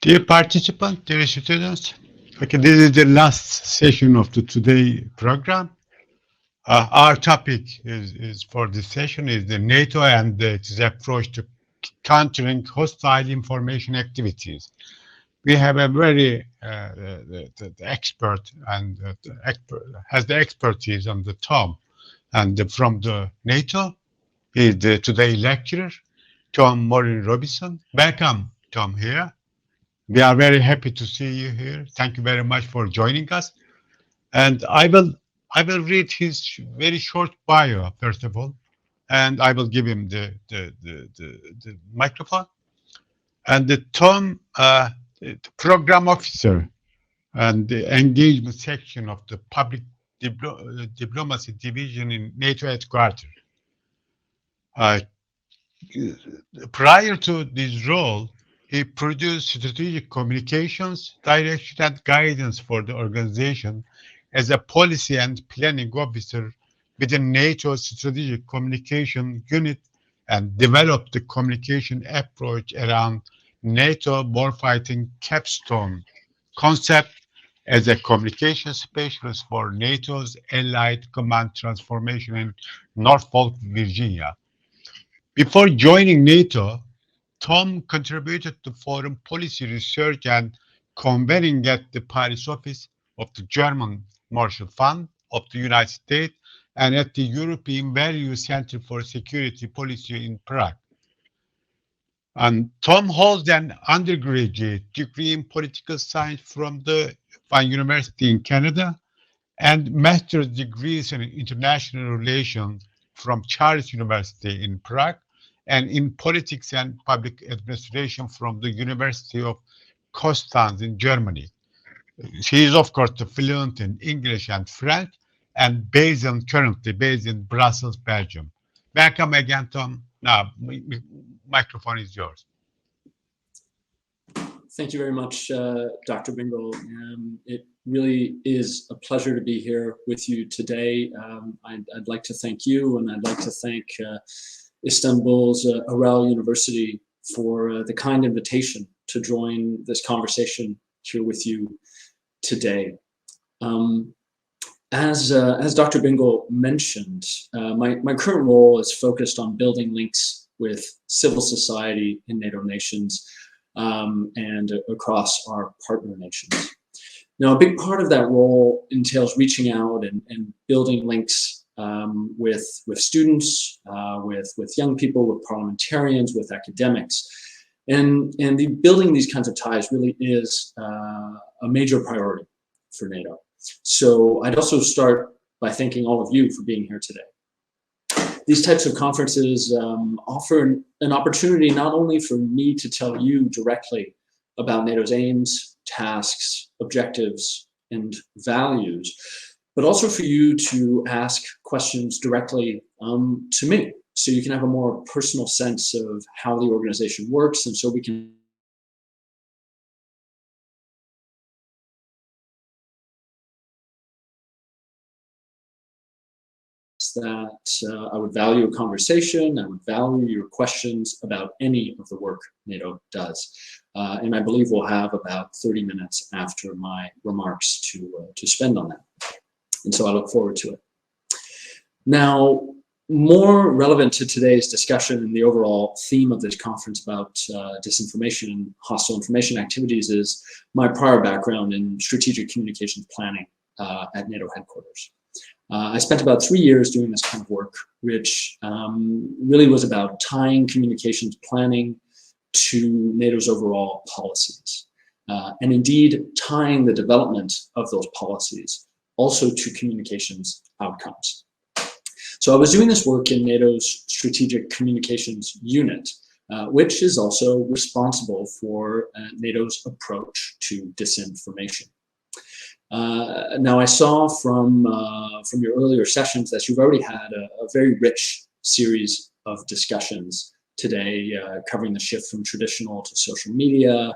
Dear participants, dear students, okay, this is the last session of the today program. Our topic is for this session is the NATO and its approach to countering hostile information activities. We have a very the expert and has the expertise on the Tom, and from the NATO is the today lecturer, Tom Morin Robinson. Welcome, Tom, here. We are very happy to see you here. Thank you very much for joining us. And I will read his very short bio first of all, and I will give him the microphone. And the Tom, the program officer and the engagement section of the public diplomacy division in NATO headquarters. Uh, Prior to this role, he produced strategic communications, direction, and guidance for the organization as a policy and planning officer within NATO's strategic communication unit and developed the communication approach around NATO warfighting capstone concept as a communication specialist for NATO's Allied Command Transformation in Norfolk, Virginia. Before joining NATO, Tom contributed to foreign policy research and convening at the Paris office of the German Marshall Fund of the United States and at the European Value Center for Security Policy in Prague. And Tom holds an undergraduate degree in political science from the One University in Canada and master's degrees in international relations from Charles University in Prague and in politics and public administration from the University of Constance in Germany. She is, of course, fluent in English and French and currently based in Brussels, Belgium. Welcome again, Tom. Now, microphone is yours. Thank you very much, Dr. Bingle. It really is a pleasure to be here with you today. I'd like to thank you, and I'd like to thank Istanbul's Ural University for the kind invitation to join this conversation here with you today. As Dr. Bingle mentioned, my current role is focused on building links with civil society in NATO nations and across our partner nations. Now, a big part of that role entails reaching out and building links with students, with young people, with parliamentarians, with academics. And building these kinds of ties really is a major priority for NATO. So I'd also start by thanking all of you for being here today. These types of conferences offer an opportunity not only for me to tell you directly about NATO's aims, tasks, objectives, and values, but also for you to ask questions directly to me, so you can have a more personal sense of how the organization works, and so we can that I would value a conversation. I would value your questions about any of the work NATO does. And I believe we'll have about 30 minutes after my remarks to spend on that. And so I look forward to it. Now, more relevant to today's discussion and the overall theme of this conference about disinformation and hostile information activities is my prior background in strategic communications planning at NATO headquarters. I spent about 3 years doing this kind of work, which really was about tying communications planning to NATO's overall policies, and indeed tying the development of those policies also to communications outcomes. So I was doing this work in NATO's Strategic Communications Unit, which is also responsible for NATO's approach to disinformation. Now, I saw from your earlier sessions that you've already had a very rich series of discussions today, covering the shift from traditional to social media,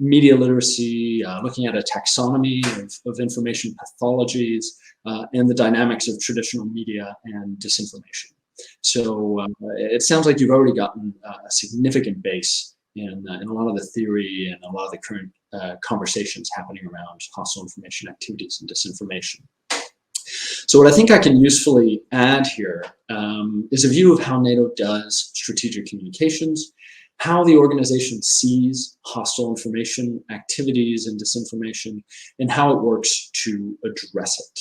media literacy, looking at a taxonomy of information pathologies, and the dynamics of traditional media and disinformation. So it sounds like you've already gotten a significant base in a lot of the theory and a lot of the current conversations happening around hostile information activities and disinformation. So what I think I can usefully add here is a view of how NATO does strategic communications, how the organization sees hostile information activities and disinformation, and how it works to address it.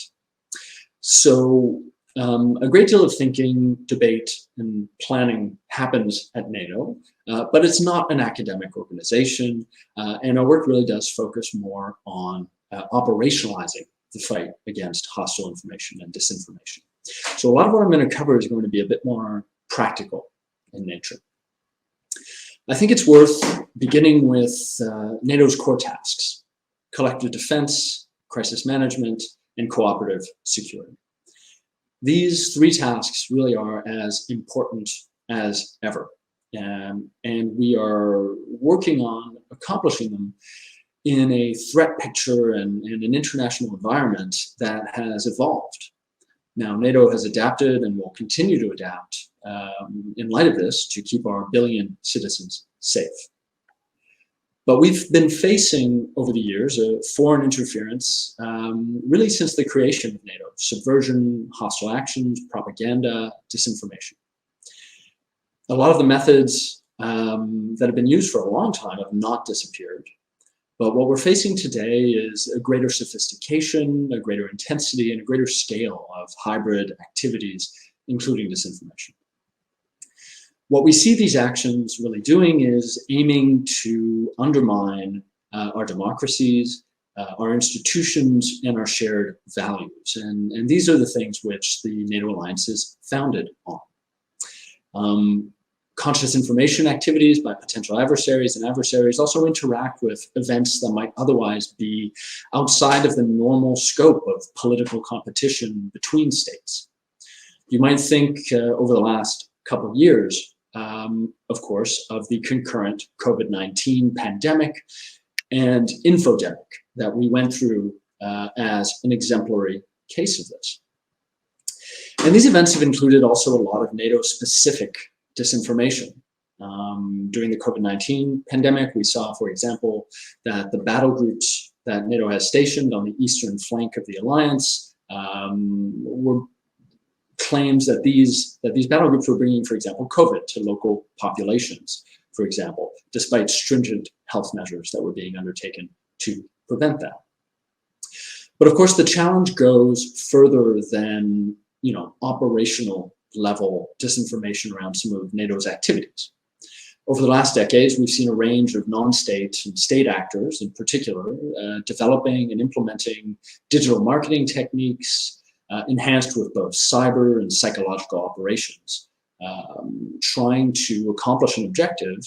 So a great deal of thinking, debate, and planning happens at NATO, but it's not an academic organization, and our work really does focus more on operationalizing the fight against hostile information and disinformation. So a lot of what I'm going to cover is going to be a bit more practical in nature. I think it's worth beginning with NATO's core tasks: collective defense, crisis management, and cooperative security. These three tasks really are as important as ever, and we are working on accomplishing them in a threat picture and an international environment that has evolved. Now, NATO has adapted and will continue to adapt in light of this to keep our billion citizens safe. But we've been facing over the years foreign interference really since the creation of NATO: subversion, hostile actions, propaganda, disinformation. A lot of the methods that have been used for a long time have not disappeared. But what we're facing today is a greater sophistication, a greater intensity, and a greater scale of hybrid activities, including disinformation. What we see these actions really doing is aiming to undermine our democracies, our institutions, and our shared values. And these are the things which the NATO alliance is founded on. Conscious information activities by potential adversaries and adversaries also interact with events that might otherwise be outside of the normal scope of political competition between states. You might think over the last couple of years, of course, of the concurrent COVID-19 pandemic and infodemic that we went through as an exemplary case of this. And these events have included also a lot of NATO-specific disinformation. During the COVID-19 pandemic, we saw, for example, that the battle groups that NATO has stationed on the eastern flank of the alliance were claims that these battle groups were bringing, for example, COVID to local populations, for example, despite stringent health measures that were being undertaken to prevent that. But of course, the challenge goes further than, operational level disinformation around some of NATO's activities. Over the last decades, we've seen a range of non-state and state actors in particular developing and implementing digital marketing techniques enhanced with both cyber and psychological operations, trying to accomplish an objective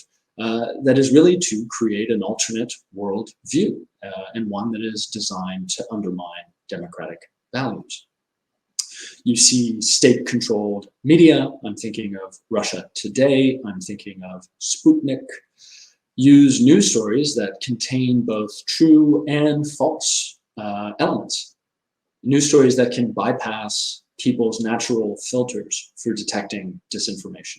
that is really to create an alternate world view and one that is designed to undermine democratic values. You see state-controlled media, I'm thinking of Russia Today, I'm thinking of Sputnik, use news stories that contain both true and false elements. News stories that can bypass people's natural filters for detecting disinformation.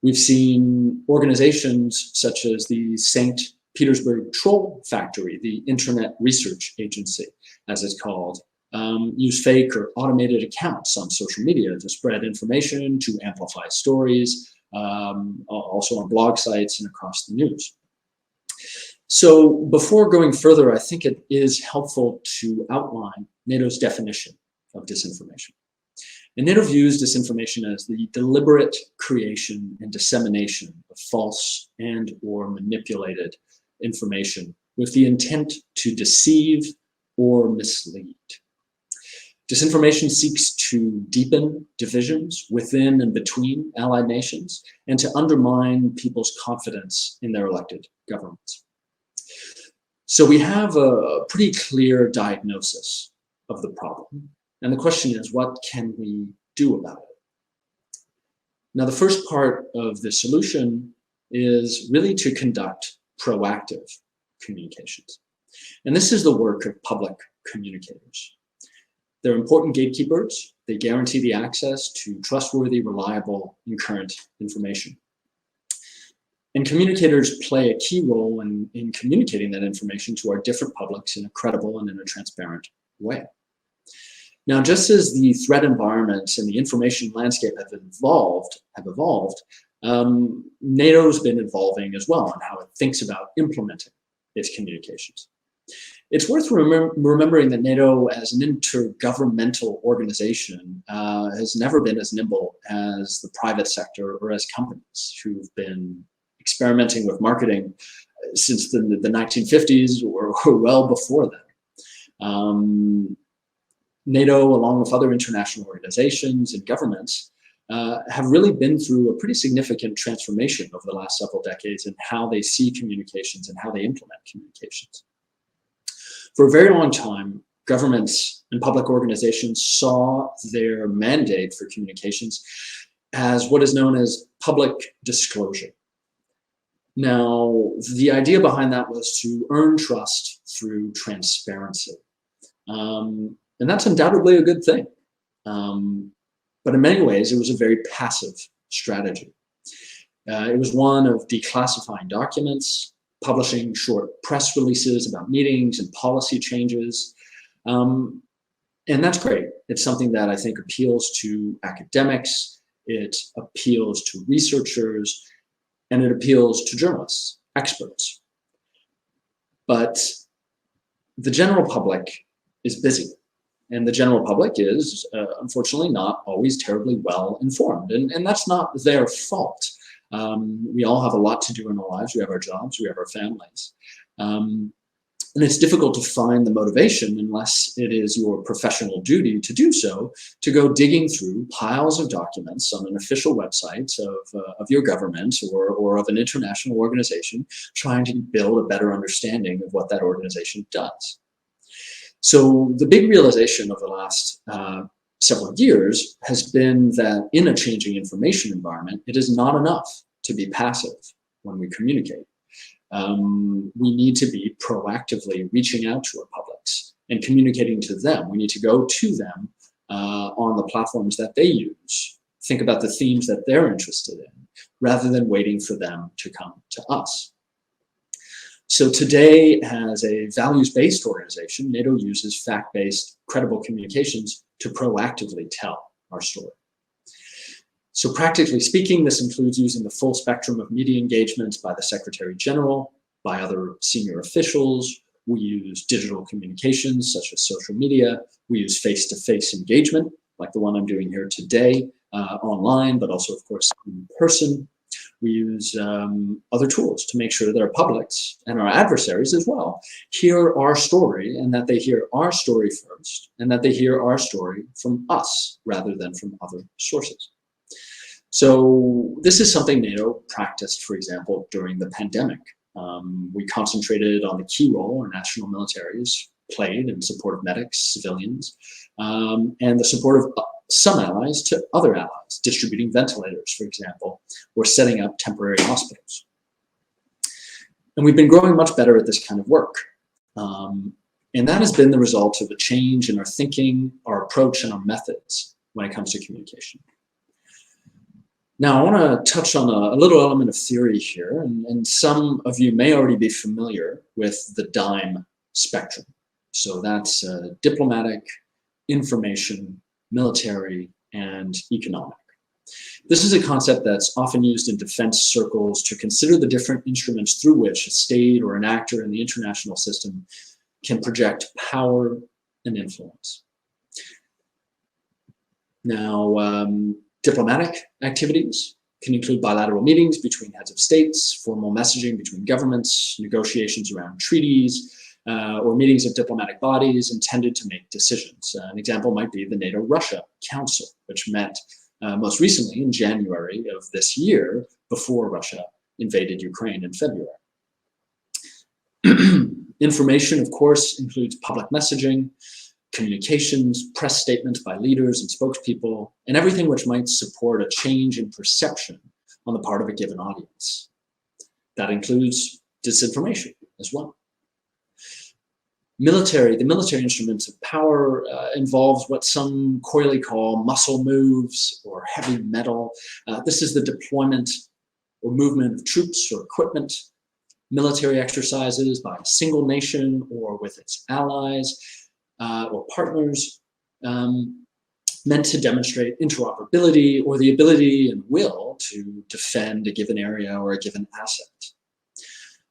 We've seen organizations such as the St. Petersburg Troll Factory, the Internet Research Agency, as it's called, use fake or automated accounts on social media to spread information, to amplify stories, also on blog sites and across the news. So before going further, I think it is helpful to outline NATO's definition of disinformation. And NATO views disinformation as the deliberate creation and dissemination of false and or manipulated information with the intent to deceive or mislead. Disinformation seeks to deepen divisions within and between allied nations and to undermine people's confidence in their elected governments. So we have a pretty clear diagnosis of the problem. And the question is, what can we do about it? Now, the first part of the solution is really to conduct proactive communications. And this is the work of public communicators. They're important gatekeepers. They guarantee the access to trustworthy, reliable, and current information. And communicators play a key role in communicating that information to our different publics in a credible and in a transparent way. Now, just as the threat environment and the information landscape have evolved, NATO's been evolving as well in how it thinks about implementing its communications. It's worth remembering that NATO as an intergovernmental organization has never been as nimble as the private sector or as companies who've been experimenting with marketing since the 1950s or well before that. NATO, along with other international organizations and governments, have really been through a pretty significant transformation over the last several decades in how they see communications and how they implement communications. For a very long time, governments and public organizations saw their mandate for communications as what is known as public disclosure. Now, the idea behind that was to earn trust through transparency. And that's undoubtedly a good thing. But in many ways, it was a very passive strategy. It was one of declassifying documents, publishing short press releases about meetings and policy changes. And that's great. It's something that I think appeals to academics, it appeals to researchers, and it appeals to journalists, experts. But the general public is busy. And the general public is, unfortunately, not always terribly well informed. And that's not their fault. We all have a lot to do in our lives. We have our jobs, we have our families. And it's difficult to find the motivation unless it is your professional duty to do so, to go digging through piles of documents on an official website of your government or of an international organization, trying to build a better understanding of what that organization does. So the big realization of the last several years has been that in a changing information environment, it is not enough to be passive when we communicate. We need to be proactively reaching out to our publics and communicating to them. We need to go to them on the platforms that they use, think about the themes that they're interested in, rather than waiting for them to come to us. So today, as a values-based organization, NATO uses fact-based, credible communications to proactively tell our story. So practically speaking, this includes using the full spectrum of media engagements by the Secretary General, by other senior officials. We use digital communications, such as social media. We use face-to-face engagement, like the one I'm doing here today, online, but also, of course, in person. We use other tools to make sure that our publics and our adversaries as well hear our story, and that they hear our story first, and that they hear our story from us rather than from other sources. So this is something NATO practiced, for example, during the pandemic. We concentrated on the key role our national militaries played in support of medics, civilians, and the support of some allies to other allies, distributing ventilators, for example, or setting up temporary hospitals. And we've been growing much better at this kind of work. And that has been the result of a change in our thinking, our approach, and our methods when it comes to communication. Now, I want to touch on a little element of theory here, and some of you may already be familiar with the DIME spectrum. So that's diplomatic, information, military, and economic. This is a concept that's often used in defense circles to consider the different instruments through which a state or an actor in the international system can project power and influence. Now, diplomatic activities can include bilateral meetings between heads of states, formal messaging between governments, negotiations around treaties, or meetings of diplomatic bodies intended to make decisions. An example might be the NATO-Russia Council, which met most recently in January of this year, before Russia invaded Ukraine in February. Information, of course, includes public messaging, communications, press statements by leaders and spokespeople, and everything which might support a change in perception on the part of a given audience. That includes disinformation as well. The military instruments of power involves what some coyly call muscle moves or heavy metal. This is the deployment or movement of troops or equipment, military exercises by a single nation or with its allies or partners, meant to demonstrate interoperability or the ability and will to defend a given area or a given asset.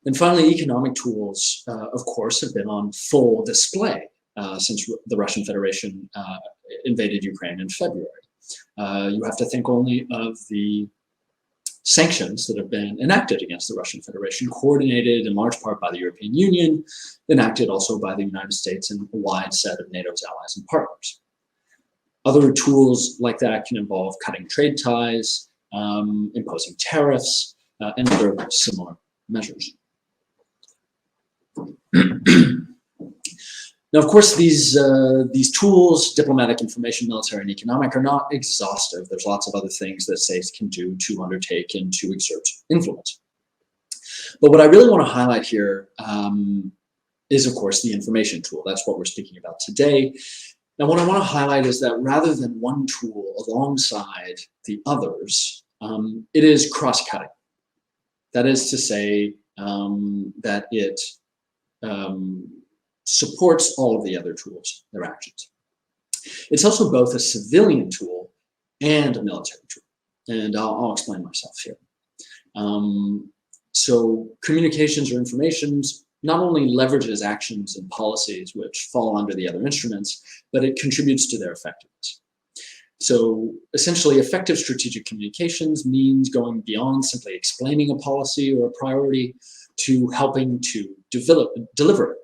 And finally, economic tools, of course, have been on full display since the Russian Federation invaded Ukraine in February. You have to think only of the sanctions that have been enacted against the Russian Federation, coordinated in large part by the European Union, enacted also by the United States and a wide set of NATO's allies and partners. Other tools like that can involve cutting trade ties, imposing tariffs, and other similar measures. Now, of course, these tools, diplomatic, information, military, and economic, are not exhaustive. There's lots of other things that states can do to undertake and to exert influence. But what I really want to highlight here is, of course, the information tool. That's what we're speaking about today. Now, what I want to highlight is that rather than one tool alongside the others, it is cross-cutting. That is to say that it supports all of the other tools, their actions. It's also both a civilian tool and a military tool. And I'll explain myself here. So communications or informations not only leverages actions and policies which fall under the other instruments, but it contributes to their effectiveness. So essentially, effective strategic communications means going beyond simply explaining a policy or a priority to helping to deliver it.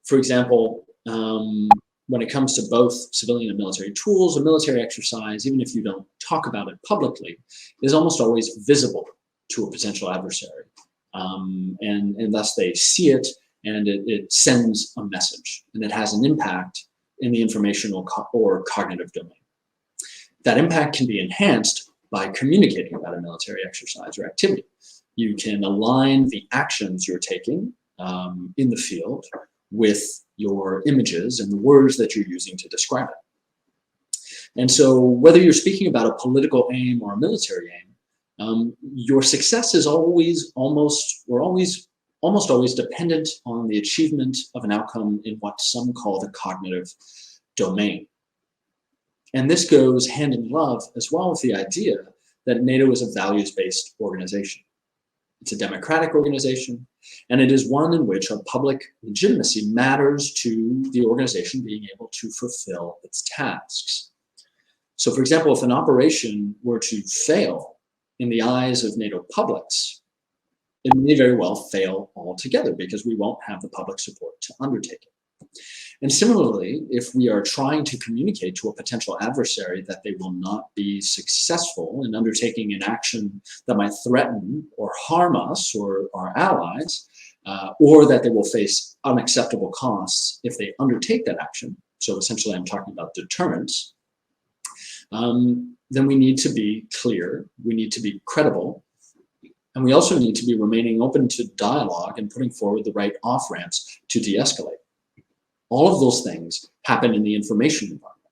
For example, when it comes to both civilian and military tools, a military exercise, even if you don't talk about it publicly, is almost always visible to a potential adversary. And thus they see it, and it sends a message, and it has an impact in the informational or cognitive domain. That impact can be enhanced by communicating about a military exercise or activity. You can align the actions you're taking in the field with your images and the words that you're using to describe it. And so whether you're speaking about a political aim or a military aim, your success is almost always dependent on the achievement of an outcome in what some call the cognitive domain. And this goes hand in glove as well with the idea that NATO is a values-based organization. It's a democratic organization, and it is one in which a public legitimacy matters to the organization being able to fulfill its tasks. So, for example, if an operation were to fail in the eyes of NATO publics, it may very well fail altogether because we won't have the public support to undertake it. And similarly, if we are trying to communicate to a potential adversary that they will not be successful in undertaking an action that might threaten or harm us or our allies, or that they will face unacceptable costs if they undertake that action, so essentially I'm talking about deterrence, then we need to be clear, we need to be credible, and we also need to be remaining open to dialogue and putting forward the right off-ramps to de-escalate. All of those things happen in the information environment.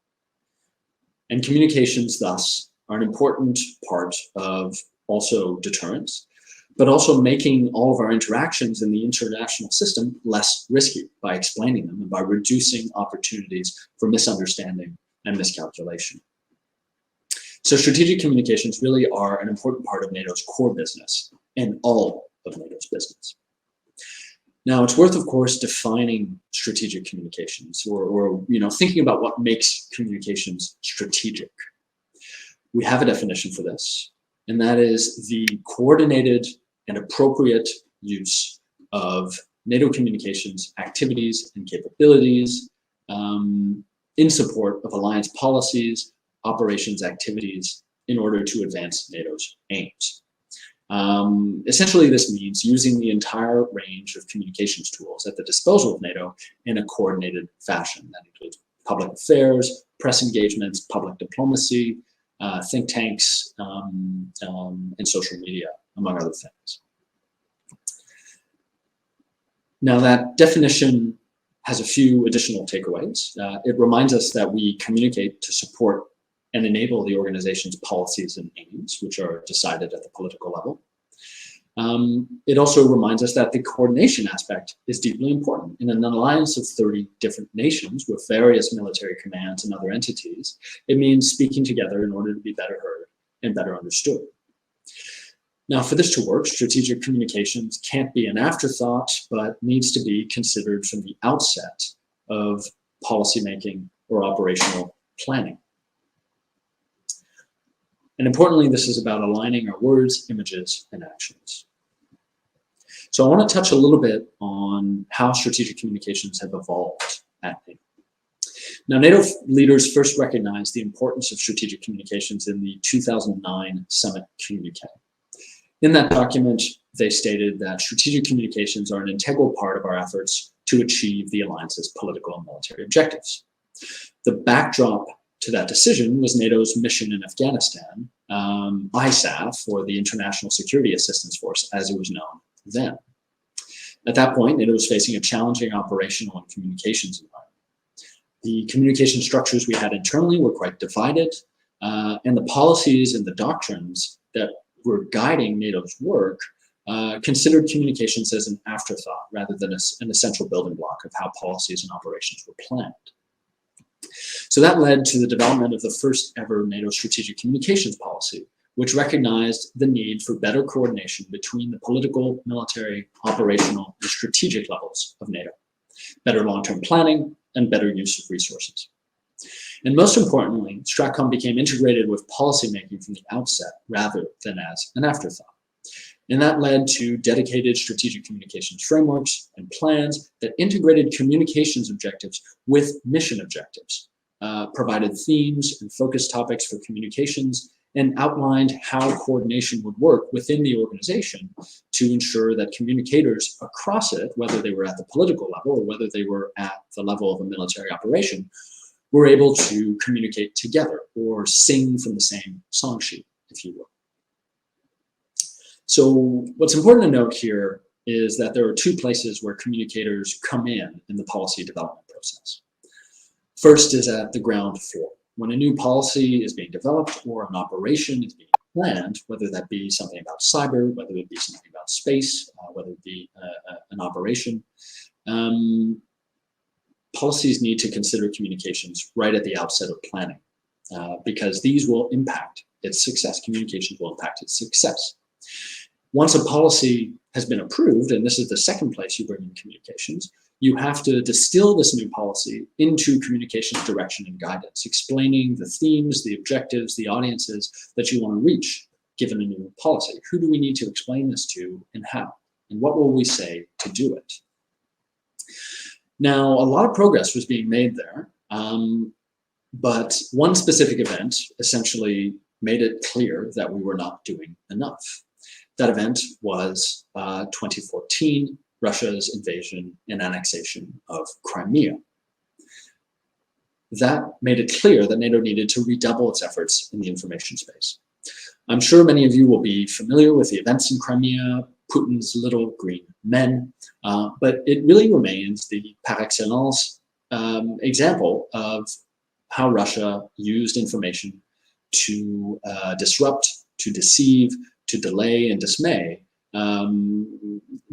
And communications, thus, are an important part of also deterrence, but also making all of our interactions in the international system less risky by explaining them and by reducing opportunities for misunderstanding and miscalculation. So strategic communications really are an important part of NATO's core business and all of NATO's business. Now, it's worth, of course, defining strategic communications or thinking about what makes communications strategic. We have a definition for this, and that is the coordinated and appropriate use of NATO communications activities and capabilities in support of alliance policies, operations activities in order to advance NATO's aims. Essentially, this means using the entire range of communications tools at the disposal of NATO in a coordinated fashion. That includes public affairs, press engagements, public diplomacy, think tanks, and social media, among other things. Now, that definition has a few additional takeaways. It reminds us that we communicate to support and enable the organization's policies and aims, which are decided at the political level. It also reminds us that the coordination aspect is deeply important. In an alliance of 30 different nations with various military commands and other entities, it means speaking together in order to be better heard and better understood. Now, for this to work, strategic communications can't be an afterthought, but needs to be considered from the outset of policymaking or operational planning. And importantly, this is about aligning our words, images, and actions. So I want to touch a little bit on how strategic communications have evolved at NATO. Now, NATO leaders first recognized the importance of strategic communications in the 2009 summit communique. In that document, they stated that strategic communications are an integral part of our efforts to achieve the alliance's political and military objectives. The backdrop to that decision was NATO's mission in Afghanistan, ISAF, or the International Security Assistance Force, as it was known then. At that point, NATO was facing a challenging operational and communications environment. The communication structures we had internally were quite divided, and the policies and the doctrines that were guiding NATO's work considered communications as an afterthought rather than an essential building block of how policies and operations were planned. So that led to the development of the first ever NATO strategic communications policy, which recognized the need for better coordination between the political, military, operational, and strategic levels of NATO, better long-term planning, and better use of resources. And most importantly, STRATCOM became integrated with policymaking from the outset rather than as an afterthought. And that led to dedicated strategic communications frameworks and plans that integrated communications objectives with mission objectives, provided themes and focus topics for communications, and outlined how coordination would work within the organization to ensure that communicators across it, whether they were at the political level or whether they were at the level of a military operation, were able to communicate together or sing from the same song sheet, if you will. So what's important to note here is that there are two places where communicators come in the policy development process. First is at the ground floor. When a new policy is being developed or an operation is being planned, whether that be something about cyber, whether it be something about space, whether it be an operation, policies need to consider communications right at the outset of planning because these will impact its success. Communications will impact its success. Once a policy has been approved, and this is the second place you bring in communications, you have to distill this new policy into communications direction and guidance, explaining the themes, the objectives, the audiences that you want to reach given a new policy. Who do we need to explain this to and how? And what will we say to do it? Now, a lot of progress was being made there, but one specific event essentially made it clear that we were not doing enough. That event was 2014, Russia's invasion and annexation of Crimea. That made it clear that NATO needed to redouble its efforts in the information space. I'm sure many of you will be familiar with the events in Crimea, Putin's little green men, but it really remains the par excellence example of how Russia used information to disrupt, to deceive, to delay and dismay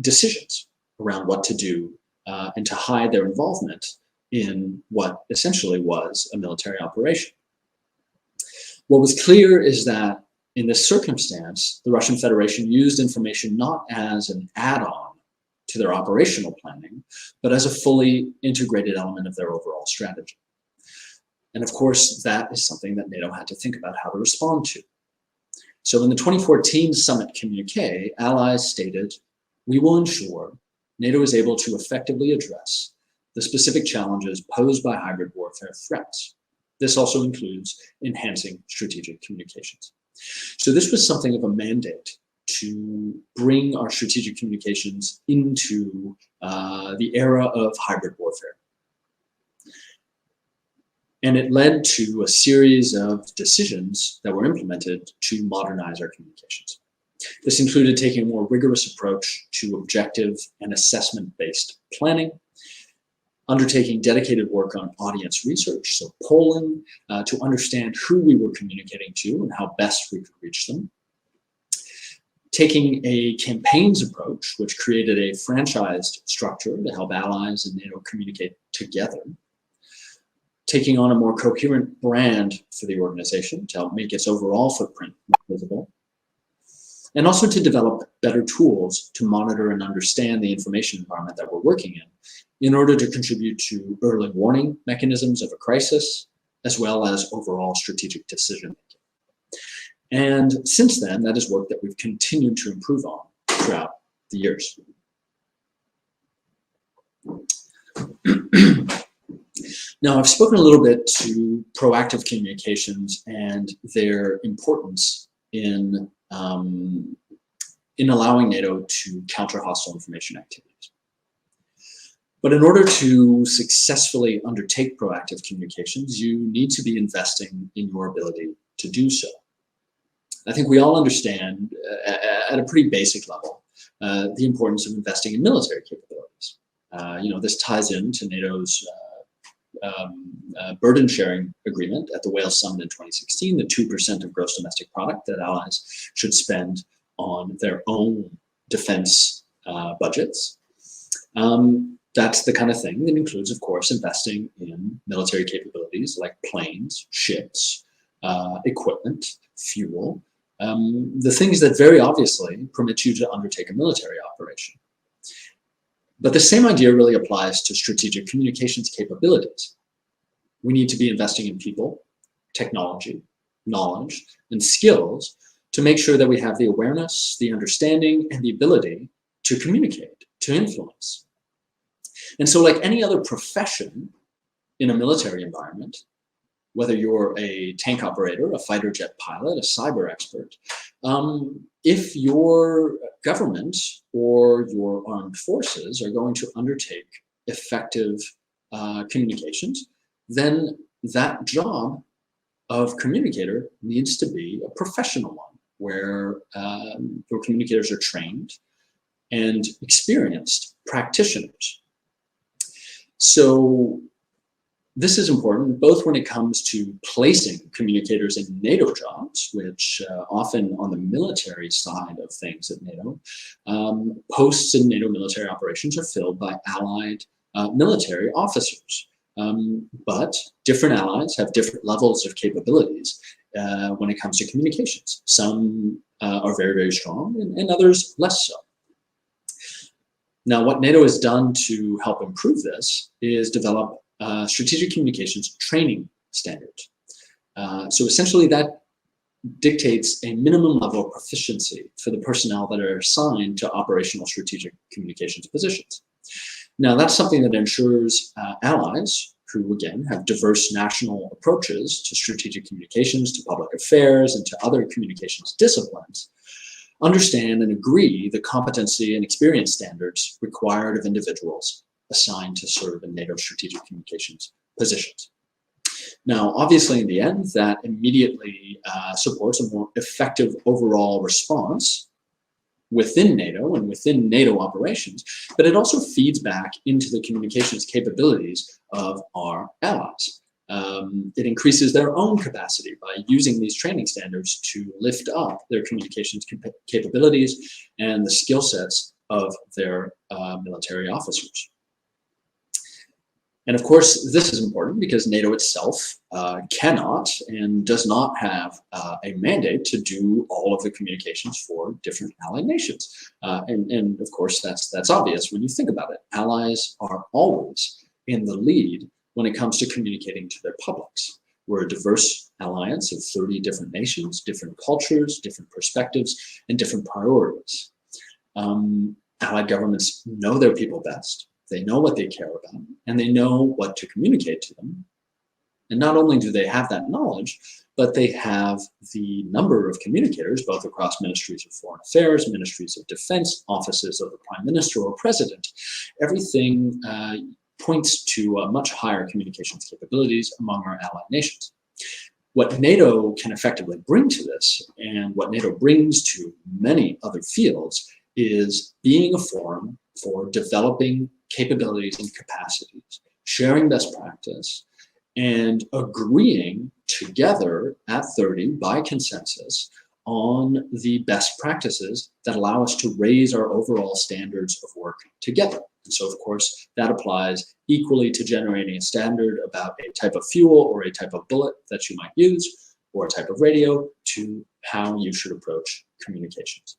decisions around what to do and to hide their involvement in what essentially was a military operation. What was clear is that in this circumstance, the Russian Federation used information not as an add-on to their operational planning, but as a fully integrated element of their overall strategy. And of course, that is something that NATO had to think about how to respond to. So in the 2014 summit communique, allies stated, we will ensure NATO is able to effectively address the specific challenges posed by hybrid warfare threats. This also includes enhancing strategic communications. So this was something of a mandate to bring our strategic communications into the era of hybrid warfare. And it led to a series of decisions that were implemented to modernize our communications. This included taking a more rigorous approach to objective and assessment-based planning, undertaking dedicated work on audience research, so polling, to understand who we were communicating to and how best we could reach them. Taking a campaigns approach, which created a franchised structure to help allies and NATO communicate together. Taking on a more coherent brand for the organization to help make its overall footprint more visible. And also to develop better tools to monitor and understand the information environment that we're working in order to contribute to early warning mechanisms of a crisis, as well as overall strategic decision making. And since then, that is work that we've continued to improve on throughout the years. Now, I've spoken a little bit to proactive communications and their importance in allowing NATO to counter hostile information activities. But in order to successfully undertake proactive communications, you need to be investing in your ability to do so. I think we all understand at a pretty basic level the importance of investing in military capabilities. This ties into NATO's burden sharing agreement at the Wales Summit in 2016, the 2% of gross domestic product that allies should spend on their own defense budgets. That's the kind of thing that includes, of course, investing in military capabilities like planes, ships, equipment, fuel, the things that very obviously permit you to undertake a military operation. But the same idea really applies to strategic communications capabilities. We need to be investing in people, technology, knowledge, and skills to make sure that we have the awareness, the understanding, and the ability to communicate, to influence. And so like any other profession in a military environment, whether you're a tank operator, a fighter jet pilot, a cyber expert, if your government or your armed forces are going to undertake effective communications, then that job of communicator needs to be a professional one, where your communicators are trained and experienced practitioners. So this is important both when it comes to placing communicators in NATO jobs, which often on the military side of things at NATO, posts in NATO military operations are filled by allied military officers. But different allies have different levels of capabilities when it comes to communications. Some are very, very strong and others less so. Now, what NATO has done to help improve this is develop strategic communications training standards. So essentially that dictates a minimum level of proficiency for the personnel that are assigned to operational strategic communications positions. Now that's something that ensures allies who again have diverse national approaches to strategic communications, to public affairs, and to other communications disciplines understand and agree the competency and experience standards required of individuals assigned to serve in NATO strategic communications positions. Now, obviously, in the end, that immediately supports a more effective overall response within NATO and within NATO operations, but it also feeds back into the communications capabilities of our allies. It increases their own capacity by using these training standards to lift up their communications capabilities and the skill sets of their military officers. And of course, this is important because NATO itself cannot and does not have a mandate to do all of the communications for different allied nations. And of course, that's obvious when you think about it. Allies are always in the lead when it comes to communicating to their publics. We're a diverse alliance of 30 different nations, different cultures, different perspectives, and different priorities. Allied governments know their people best. They know what they care about, and they know what to communicate to them. And not only do they have that knowledge, but they have the number of communicators, both across ministries of foreign affairs, ministries of defense, offices of the prime minister or president. Everything points to much higher communications capabilities among our allied nations. What NATO can effectively bring to this, and what NATO brings to many other fields, is being a forum for developing capabilities and capacities, sharing best practice, and agreeing together at 30 by consensus on the best practices that allow us to raise our overall standards of work together. And so, of course, that applies equally to generating a standard about a type of fuel or a type of bullet that you might use, or a type of radio, to how you should approach communications.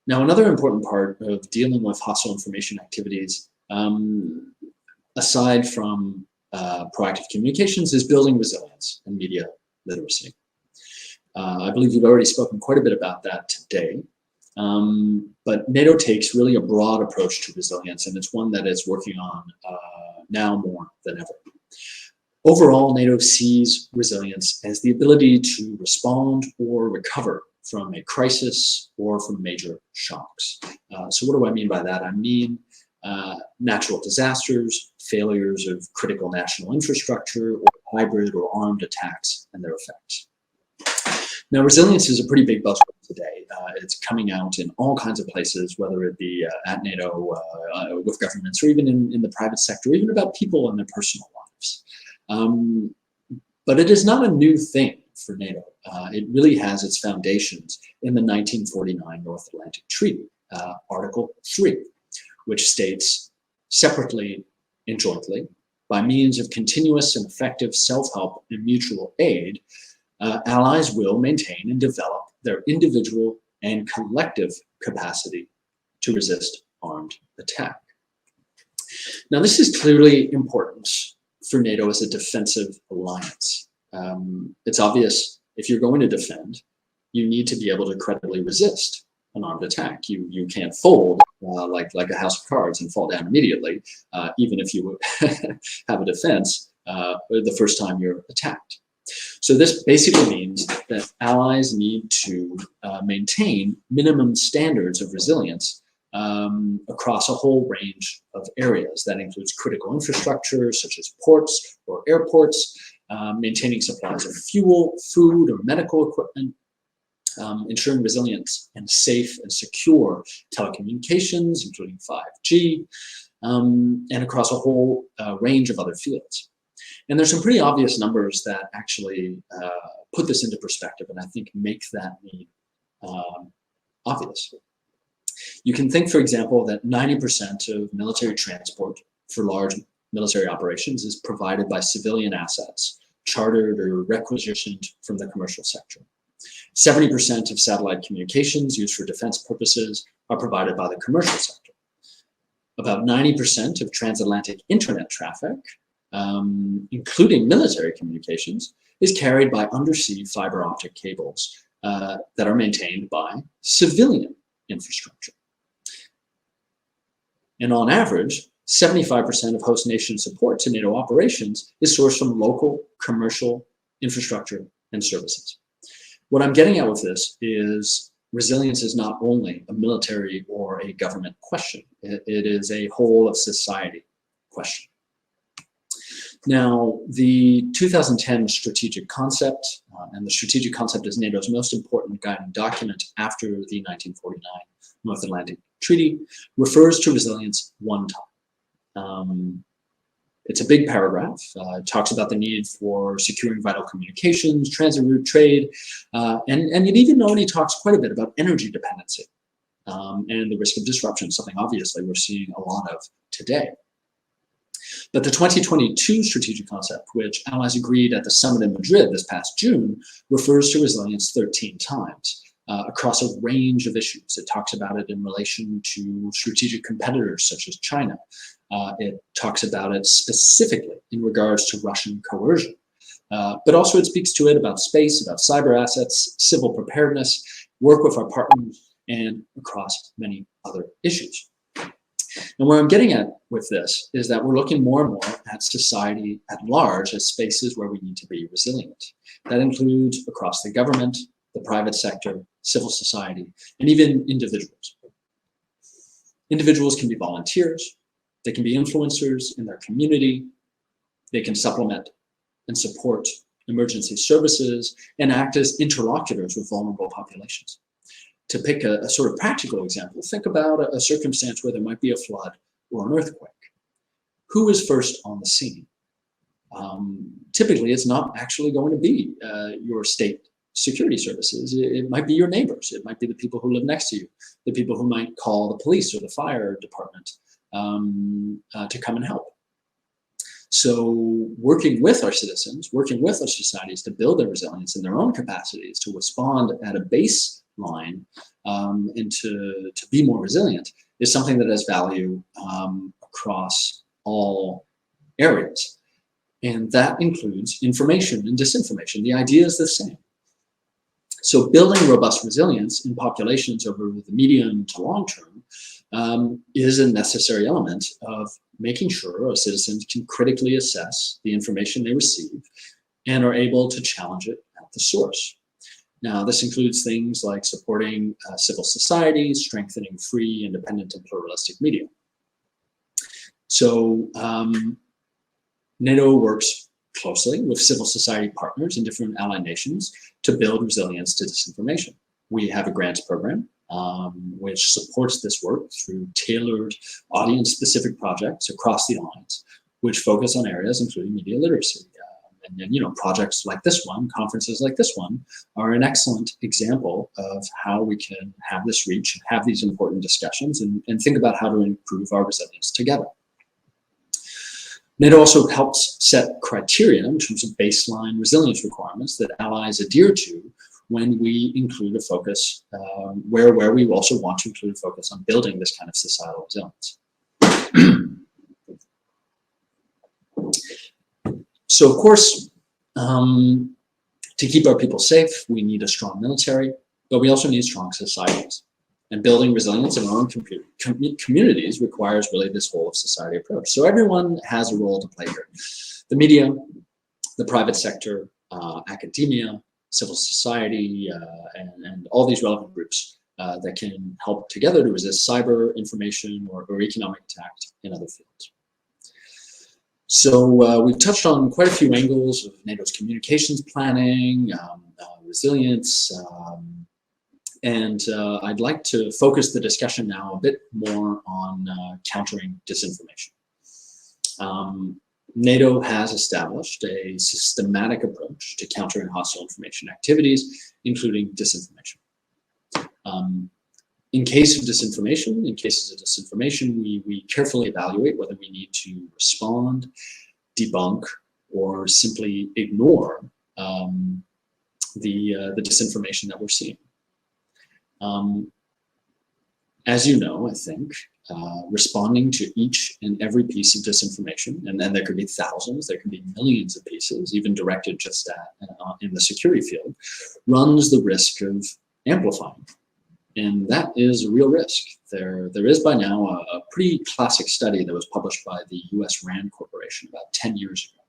Now, another important part of dealing with hostile information activities, aside from proactive communications, is building resilience and media literacy. I believe you've already spoken quite a bit about that today, but NATO takes really a broad approach to resilience, and it's one that it's working on now more than ever. Overall, NATO sees resilience as the ability to respond or recover from a crisis or from major shocks. So what do I mean by that? I mean natural disasters, failures of critical national infrastructure, or hybrid or armed attacks and their effects. Now, resilience is a pretty big buzzword today. It's coming out in all kinds of places, whether it be at NATO, with governments, or even in the private sector, even about people and their personal lives. But it is not a new thing for NATO. It really has its foundations in the 1949 North Atlantic Treaty, Article 3, which states, separately and jointly, by means of continuous and effective self-help and mutual aid, allies will maintain and develop their individual and collective capacity to resist armed attack. Now, this is clearly important for NATO as a defensive alliance. It's obvious if you're going to defend, you need to be able to credibly resist an armed attack. You can't fold like a house of cards and fall down immediately, even if you have a defense the first time you're attacked. So this basically means that allies need to maintain minimum standards of resilience across a whole range of areas. That includes critical infrastructure, such as ports or airports, maintaining supplies of fuel, food, or medical equipment, ensuring resilience and safe and secure telecommunications, including 5G, and across a whole range of other fields. And there's some pretty obvious numbers that actually put this into perspective, and I think make that need obvious. You can think, for example, that 90% of military transport for large military operations is provided by civilian assets, chartered or requisitioned from the commercial sector. 70% of satellite communications used for defense purposes are provided by the commercial sector. About 90% of transatlantic internet traffic, including military communications, is carried by undersea fiber optic cables that are maintained by civilian infrastructure. And on average, 75% of host nation support to NATO operations is sourced from local commercial infrastructure and services. What I'm getting at with this is resilience is not only a military or a government question. It is a whole of society question. Now, the 2010 strategic concept, and the strategic concept is NATO's most important guiding document after the 1949 North Atlantic Treaty, refers to resilience one time. It's a big paragraph. It talks about the need for securing vital communications, transit route trade, and it even already talks quite a bit about energy dependency and the risk of disruption, something obviously we're seeing a lot of today. But the 2022 strategic concept, which allies agreed at the summit in Madrid this past June, refers to resilience 13 times across a range of issues. It talks about it in relation to strategic competitors such as China. It talks about it specifically in regards to Russian coercion. But also it speaks to it about space, about cyber assets, civil preparedness, work with our partners, and across many other issues. And where I'm getting at with this is that we're looking more and more at society at large as spaces where we need to be resilient. That includes across the government, the private sector, civil society, and even individuals. Individuals can be volunteers, they can be influencers in their community, they can supplement and support emergency services, and act as interlocutors with vulnerable populations. To pick a sort of practical example, think about a circumstance where there might be a flood or an earthquake. who is first on the scene? Typically, it's not actually going to be your state security services. It might be your neighbors. It might be the people who live next to you, the people who might call the police or the fire department to come and help. So working with our citizens, working with our societies to build their resilience in their own capacities to respond at a baseline and to be more resilient is something that has value across all areas. And that includes information and disinformation. The idea is the same. So building robust resilience in populations over the medium to long term is a necessary element of making sure our citizens can critically assess the information they receive and are able to challenge it at the source. Now, this includes things like supporting civil society, strengthening free, independent, and pluralistic media. So NATO works closely with civil society partners in different allied nations to build resilience to disinformation. We have a grants program which supports this work through tailored audience-specific projects across the alliance, which focus on areas including media literacy. And you know, projects like this one, conferences like this one, are an excellent example of how we can have this reach, have these important discussions, and think about how to improve our resilience together. NATO also helps set criteria in terms of baseline resilience requirements that allies adhere to when we include a focus, where we also want to include a focus on building this kind of societal resilience. So, of course, to keep our people safe, we need a strong military, but we also need strong societies. And building resilience in our own communities requires really this whole of society approach. So everyone has a role to play here. The media, the private sector, academia, civil society, and all these relevant groups that can help together to resist cyber, information, or economic attack in other fields. So we've touched on quite a few angles of NATO's communications planning, resilience, and I'd like to focus the discussion now a bit more on countering disinformation. NATO has established a systematic approach to countering hostile information activities, including disinformation. In cases of disinformation, we carefully evaluate whether we need to respond, debunk, or simply ignore the disinformation that we're seeing. As you know, I think, responding to each and every piece of disinformation, and there could be thousands, there could be millions of pieces, even directed just at in the security field, runs the risk of amplifying. And that is a real risk. There is by now a pretty classic study that was published by the US RAND Corporation about 10 years ago,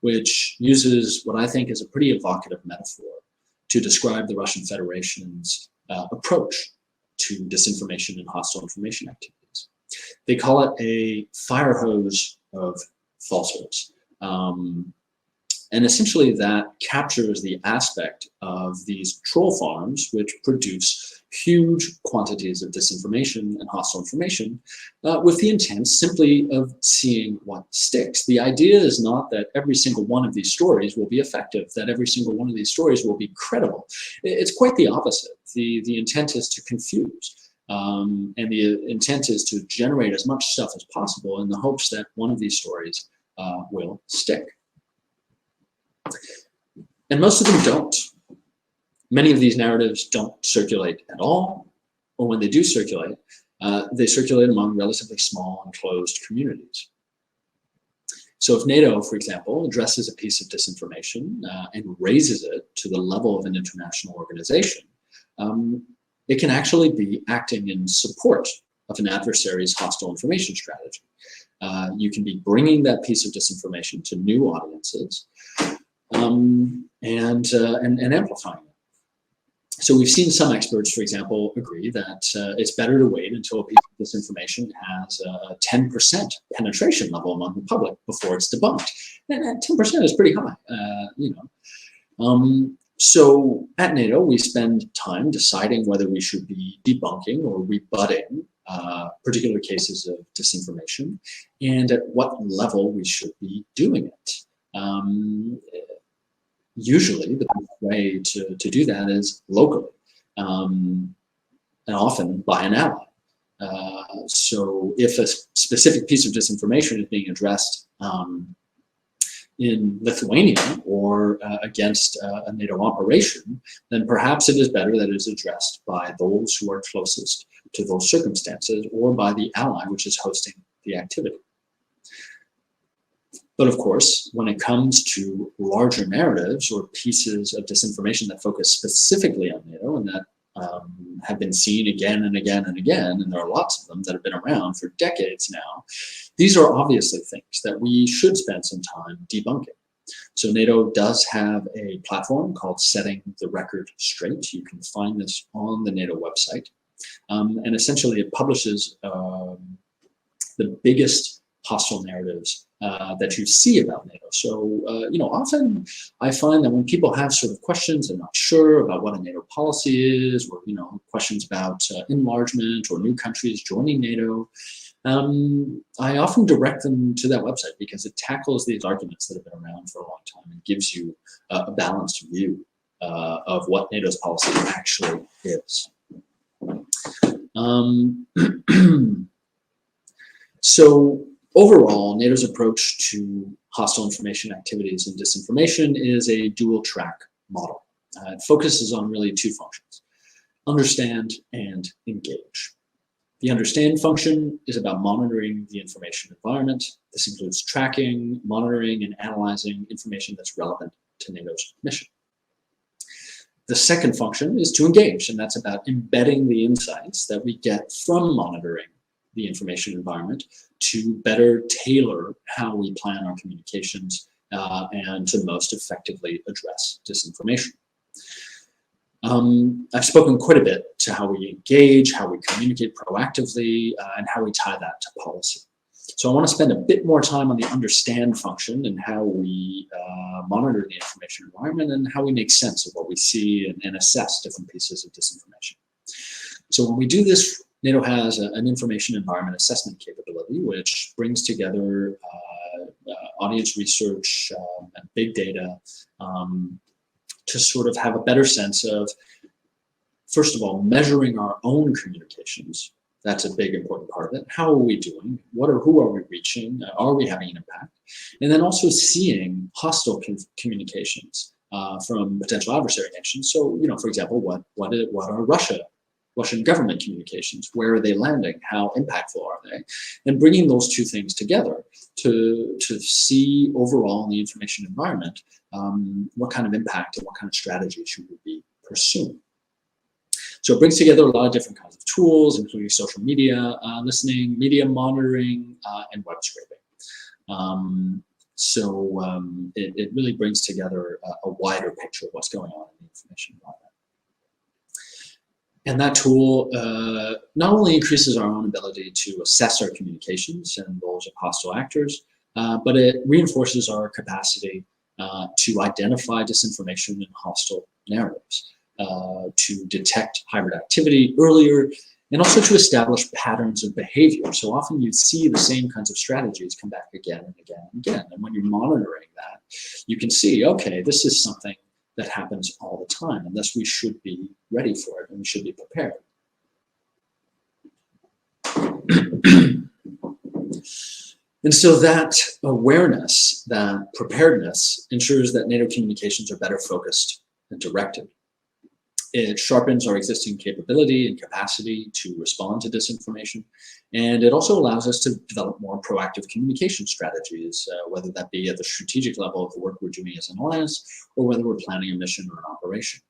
which uses what I think is a pretty evocative metaphor to describe the Russian Federation's approach to disinformation and hostile information activities. They call it a fire hose of falsehoods. And essentially that captures the aspect of these troll farms which produce huge quantities of disinformation and hostile information with the intent simply of seeing what sticks. The idea is not that every single one of these stories will be effective, that every single one of these stories will be credible. It's quite the opposite. The intent is to confuse. And the intent is to generate as much stuff as possible in the hopes that one of these stories will stick. And most of them don't. Many of these narratives don't circulate at all, or when they do circulate, they circulate among relatively small and closed communities. So if NATO, for example, addresses a piece of disinformation and raises it to the level of an international organization, it can actually be acting in support of an adversary's hostile information strategy. You can be bringing that piece of disinformation to new audiences and amplifying it. So we've seen some experts, for example, agree that it's better to wait until a piece of disinformation has a 10% penetration level among the public before it's debunked. And 10% is pretty high, So at NATO, we spend time deciding whether we should be debunking or rebutting particular cases of disinformation and at what level we should be doing it. Usually, the best way to do that is locally, and often by an ally. So if a specific piece of disinformation is being addressed in Lithuania or against a NATO operation, then perhaps it is better that it is addressed by those who are closest to those circumstances or by the ally which is hosting the activity. But of course, when it comes to larger narratives or pieces of disinformation that focus specifically on NATO and that have been seen again and again and again, and there are lots of them that have been around for decades now, these are obviously things that we should spend some time debunking. So NATO does have a platform called Setting the Record Straight. You can find this on the NATO website. And essentially it publishes the biggest hostile narratives that you see about NATO. So, often I find that when people have sort of questions, they're not sure about what a NATO policy is, or, questions about enlargement or new countries joining NATO, I often direct them to that website because it tackles these arguments that have been around for a long time and gives you a balanced view of what NATO's policy actually is. So overall, NATO's approach to hostile information activities and disinformation is a dual track model. It focuses on really two functions: understand and engage. The understand function is about monitoring the information environment. This includes tracking, monitoring, and analyzing information that's relevant to NATO's mission. The second function is to engage, and that's about embedding the insights that we get from monitoring the information environment to better tailor how we plan our communications and to most effectively address disinformation. I've spoken quite a bit to how we engage, how we communicate proactively, and how we tie that to policy. So I want to spend a bit more time on the understand function and how we monitor the information environment and how we make sense of what we see and assess different pieces of disinformation. So when we do this, NATO has an information environment assessment capability, which brings together audience research and big data to sort of have a better sense of, first of all, measuring our own communications. That's a big important part of it. How are we doing? Who are we reaching? Are we having an impact? And then also seeing hostile communications from potential adversary nations. So, for example, what are Russian government communications? Where are they landing? How impactful are they? And bringing those two things together to see overall in the information environment what kind of impact and what kind of strategy should we be pursuing. So it brings together a lot of different kinds of tools, including social media listening, media monitoring, and web scraping. It really brings together a wider picture of what's going on in the information environment. And that tool not only increases our own ability to assess our communications and those of hostile actors, but it reinforces our capacity to identify disinformation and hostile narratives, to detect hybrid activity earlier, and also to establish patterns of behavior. So often you see the same kinds of strategies come back again and again and again. And when you're monitoring that, you can see, okay, this is something that happens all the time, and thus we should be ready for it and we should be prepared. And so that awareness, that preparedness, ensures that NATO communications are better focused and directed. It sharpens our existing capability and capacity to respond to disinformation, and it also allows us to develop more proactive communication strategies, whether that be at the strategic level of the work we're doing as an alliance, or whether we're planning a mission or an operation.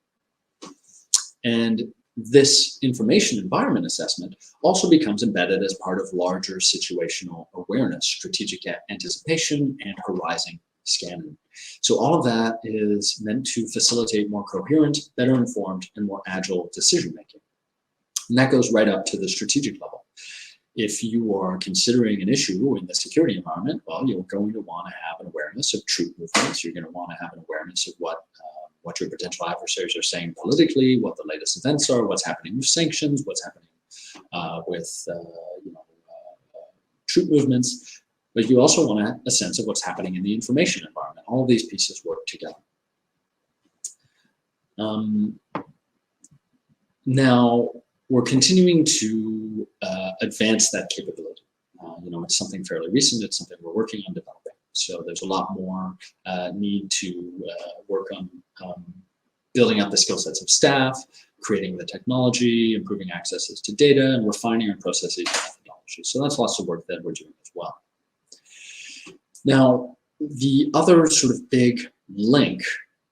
And this information environment assessment also becomes embedded as part of larger situational awareness, strategic anticipation, and horizon scanning. So all of that is meant to facilitate more coherent, better informed, and more agile decision-making. And that goes right up to the strategic level. If you are considering an issue in the security environment, well, you're going to want to have an awareness of troop movements. You're going to want to have an awareness of what your potential adversaries are saying politically, what the latest events are, what's happening with sanctions, what's happening with troop movements, but you also want a sense of what's happening in the information environment. All of these pieces work together. Now, we're continuing to advance that capability. It's something fairly recent. It's something we're working on developing. So there's a lot more need to work on building up the skill sets of staff, creating the technology, improving accesses to data, and refining our processes and methodologies. So that's lots of work that we're doing as well. Now, the other sort of big link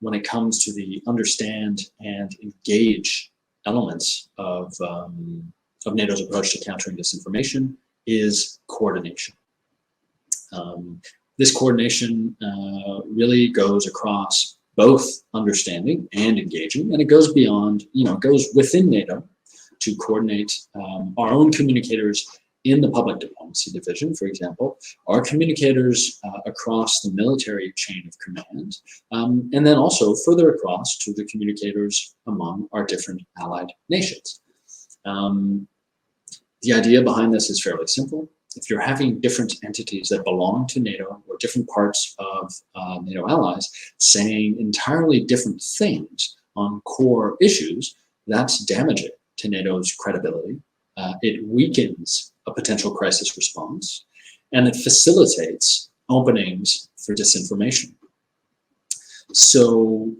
when it comes to the understand and engage elements of NATO's approach to countering disinformation is coordination. This coordination really goes across both understanding and engaging, and it goes beyond, it goes within NATO to coordinate our own communicators in the public diplomacy division, for example, our communicators across the military chain of command, and then also further across to the communicators among our different allied nations. The idea behind this is fairly simple. If you're having different entities that belong to NATO or different parts of NATO allies saying entirely different things on core issues, that's damaging to NATO's credibility. It weakens a potential crisis response, and it facilitates openings for disinformation. So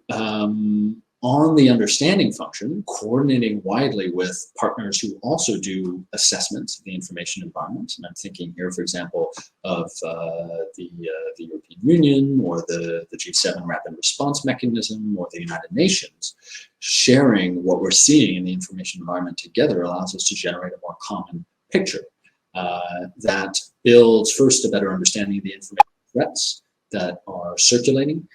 on the understanding function, coordinating widely with partners who also do assessments of the information environment, and I'm thinking here, for example, of the European Union or the G7 Rapid Response Mechanism or the United Nations, sharing what we're seeing in the information environment together allows us to generate a more common picture that builds first a better understanding of the information threats that are circulating,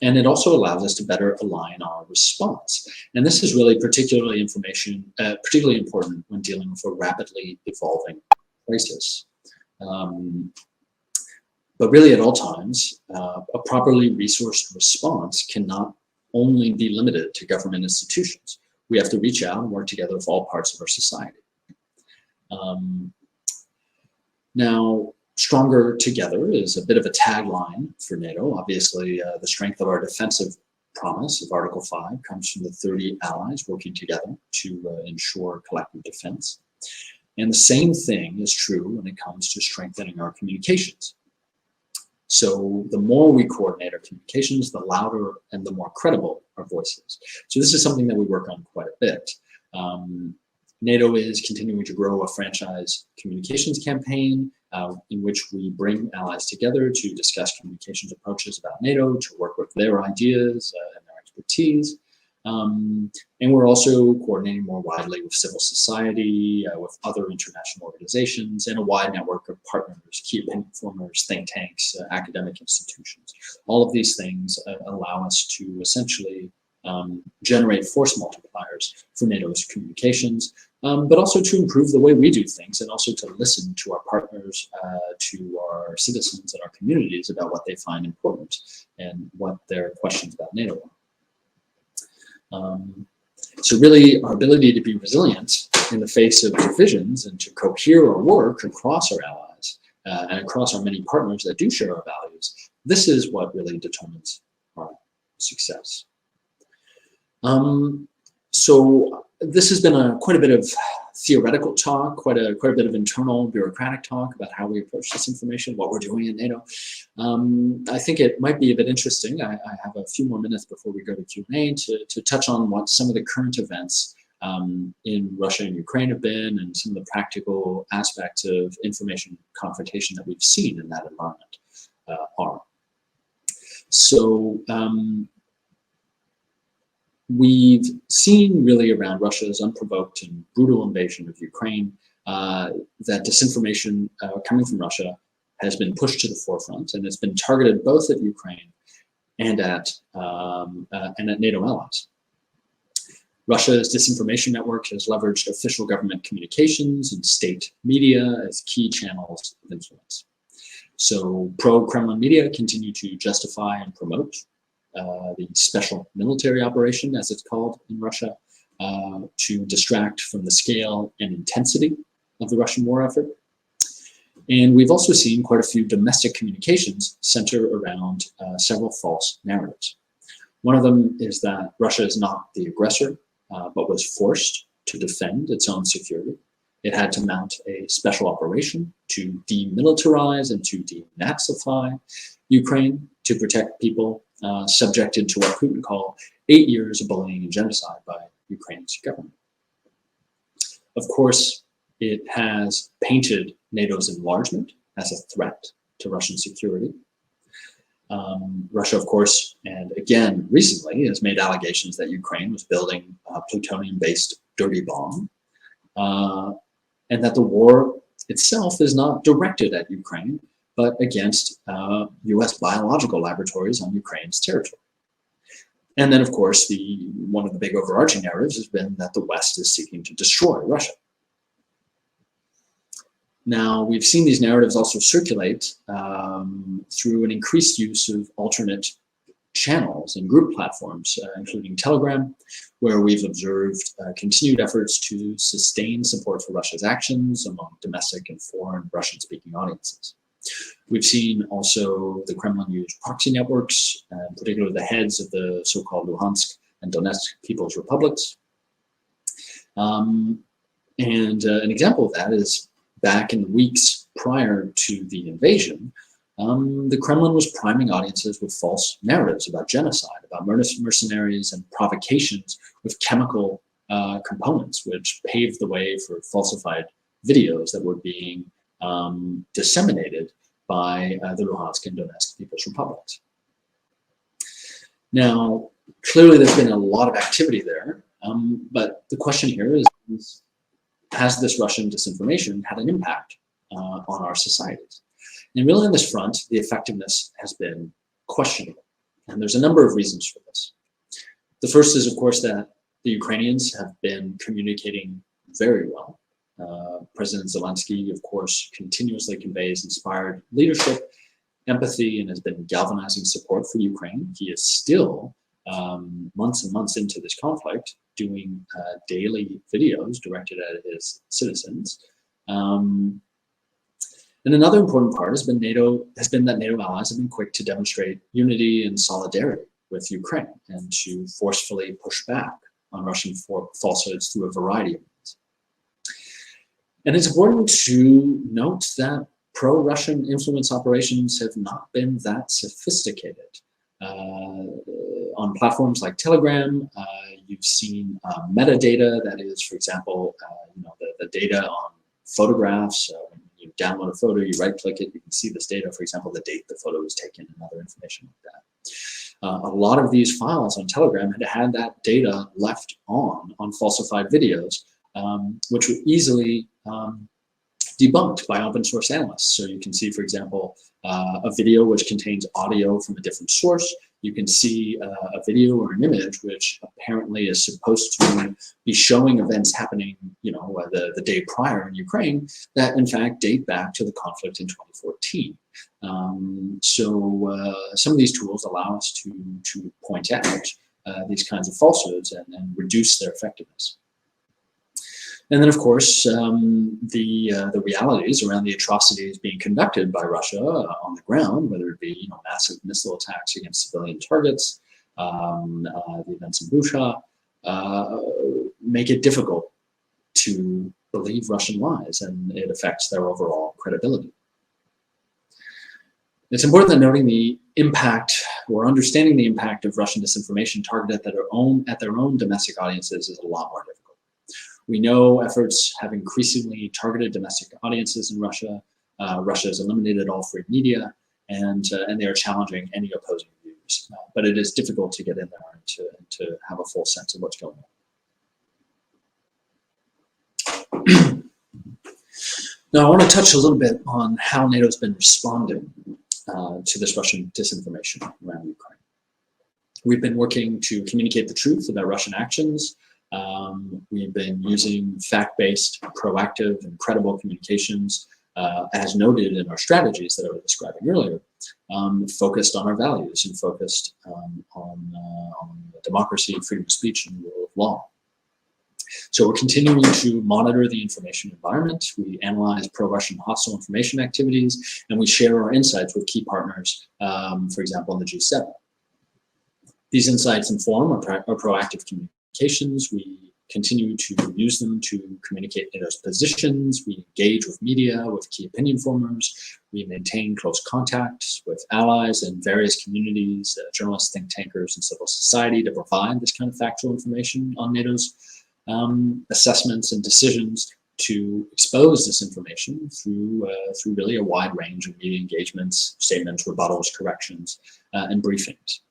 and it also allows us to better align our response. And this is really particularly important when dealing with a rapidly evolving crisis. But really at all times, a properly resourced response cannot only be limited to government institutions. We have to reach out and work together with all parts of our society. Now, stronger together is a bit of a tagline for NATO. Obviously, the strength of our defensive promise of Article 5 comes from the 30 allies working together to ensure collective defense. And the same thing is true when it comes to strengthening our communications. So the more we coordinate our communications, the louder and the more credible our voice is. So this is something that we work on quite a bit. NATO is continuing to grow a franchise communications campaign in which we bring allies together to discuss communications approaches about NATO, to work with their ideas and their expertise. And we're also coordinating more widely with civil society, with other international organizations, and a wide network of partners, key opinion formers, think tanks, academic institutions. All of these things allow us to essentially generate force multipliers for NATO's communications, but also to improve the way we do things, and also to listen to our partners, to our citizens and our communities about what they find important and what their questions about NATO are. So really, our ability to be resilient in the face of divisions and to cohere our work across our allies and across our many partners that do share our values, this is what really determines our success. So this has been quite a bit of theoretical talk, quite a bit of internal bureaucratic talk about how we approach this information, what we're doing in NATO. I think it might be a bit interesting. I have a few more minutes before we go to Q&A to touch on what some of the current events in Russia and Ukraine have been, and some of the practical aspects of information confrontation that we've seen in that environment are. So we've seen really around Russia's unprovoked and brutal invasion of Ukraine that disinformation coming from Russia has been pushed to the forefront, and it's been targeted both at Ukraine and at NATO allies. Russia's disinformation network has leveraged official government communications and state media as key channels of influence. So pro-Kremlin media continue to justify and promote the special military operation, as it's called in Russia, to distract from the scale and intensity of the Russian war effort. And we've also seen quite a few domestic communications center around several false narratives. One of them is that Russia is not the aggressor, but was forced to defend its own security. It had to mount a special operation to demilitarize and to denazify Ukraine to protect people subjected to what Putin called 8 years of bullying and genocide by Ukraine's government. Of course, it has painted NATO's enlargement as a threat to Russian security. Russia, of course, and again recently, has made allegations that Ukraine was building a plutonium-based dirty bomb, and that the war itself is not directed at Ukraine, but against US biological laboratories on Ukraine's territory. And then, of course, one of the big overarching narratives has been that the West is seeking to destroy Russia. Now, we've seen these narratives also circulate through an increased use of alternate channels and group platforms, including Telegram, where we've observed continued efforts to sustain support for Russia's actions among domestic and foreign Russian-speaking audiences. We've seen also the Kremlin use proxy networks, particularly the heads of the so-called Luhansk and Donetsk People's Republics. And an example of that is back in the weeks prior to the invasion, the Kremlin was priming audiences with false narratives about genocide, about mercenaries and provocations with chemical components, which paved the way for falsified videos that were being disseminated by the Luhansk and Donetsk People's Republics. Now, clearly there's been a lot of activity there, but the question here is, has this Russian disinformation had an impact on our societies? And really on this front, the effectiveness has been questionable. And there's a number of reasons for this. The first is, of course, that the Ukrainians have been communicating very well. President Zelensky, of course, continuously conveys inspired leadership, empathy, and has been galvanizing support for Ukraine. He is still, months and months into this conflict, doing daily videos directed at his citizens. And another important part has been that NATO allies have been quick to demonstrate unity and solidarity with Ukraine and to forcefully push back on Russian falsehoods through a variety of means. And it's important to note that pro-Russian influence operations have not been that sophisticated. On platforms like Telegram, you've seen metadata, that is, for example, the data on photographs. When you download a photo, you right-click it, you can see this data, for example, the date the photo was taken and other information like that. A lot of these files on Telegram had that data left on falsified videos, which were easily debunked by open source analysts. So you can see, for example, a video which contains audio from a different source. You can see a video or an image which apparently is supposed to be showing events happening, the day prior in Ukraine that in fact date back to the conflict in 2014. So some of these tools allow us to point out these kinds of falsehoods and reduce their effectiveness. And then, of course, the realities around the atrocities being conducted by Russia on the ground, whether it be massive missile attacks against civilian targets, the events in Bucha, make it difficult to believe Russian lies, and it affects their overall credibility. It's important that noting the impact or understanding the impact of Russian disinformation targeted at their own domestic audiences is a lot more difficult. We know efforts have increasingly targeted domestic audiences in Russia. Russia has eliminated all free media, and they are challenging any opposing views. But it is difficult to get in there and to have a full sense of what's going on. Now, I want to touch a little bit on how NATO's been responding to this Russian disinformation around Ukraine. We've been working to communicate the truth about Russian actions. We've been using fact-based, proactive, and credible communications, as noted in our strategies that I was describing earlier, focused on our values and focused on democracy, freedom of speech, and the rule of law. So we're continuing to monitor the information environment. We analyze pro-Russian hostile information activities, and we share our insights with key partners, for example, in the G7. These insights inform our proactive communications. We continue to use them to communicate NATO's positions. We engage with media, with key opinion formers. We maintain close contacts with allies and various communities, journalists, think tankers, and civil society to provide this kind of factual information on NATO's assessments and decisions to expose this information through really a wide range of media engagements, statements, rebuttals, corrections, and briefings.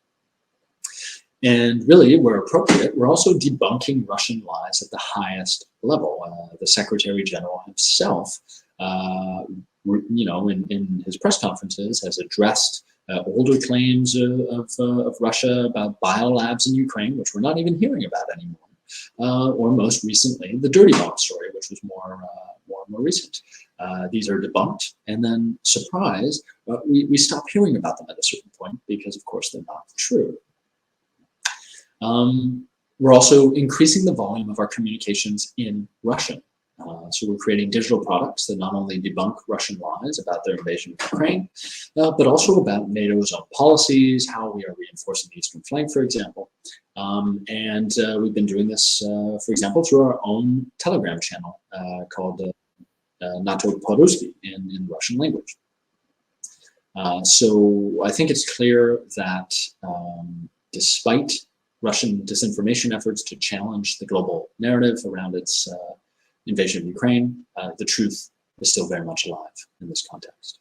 And really, where appropriate, we're also debunking Russian lies at the highest level. The Secretary General himself, in his press conferences, has addressed older claims of Russia about biolabs in Ukraine, which we're not even hearing about anymore. Or most recently, the dirty bomb story, which was more recent. These are debunked, and then, surprise, we stop hearing about them at a certain point because, of course, they're not true. We're also increasing the volume of our communications in Russian. So we're creating digital products that not only debunk Russian lies about their invasion of Ukraine, but also about NATO's own policies, how we are reinforcing the Eastern flank, for example. And we've been doing this, for example, through our own Telegram channel called NATO po-Ruski in Russian language. So I think it's clear that despite Russian disinformation efforts to challenge the global narrative around its invasion of Ukraine, the truth is still very much alive in this context.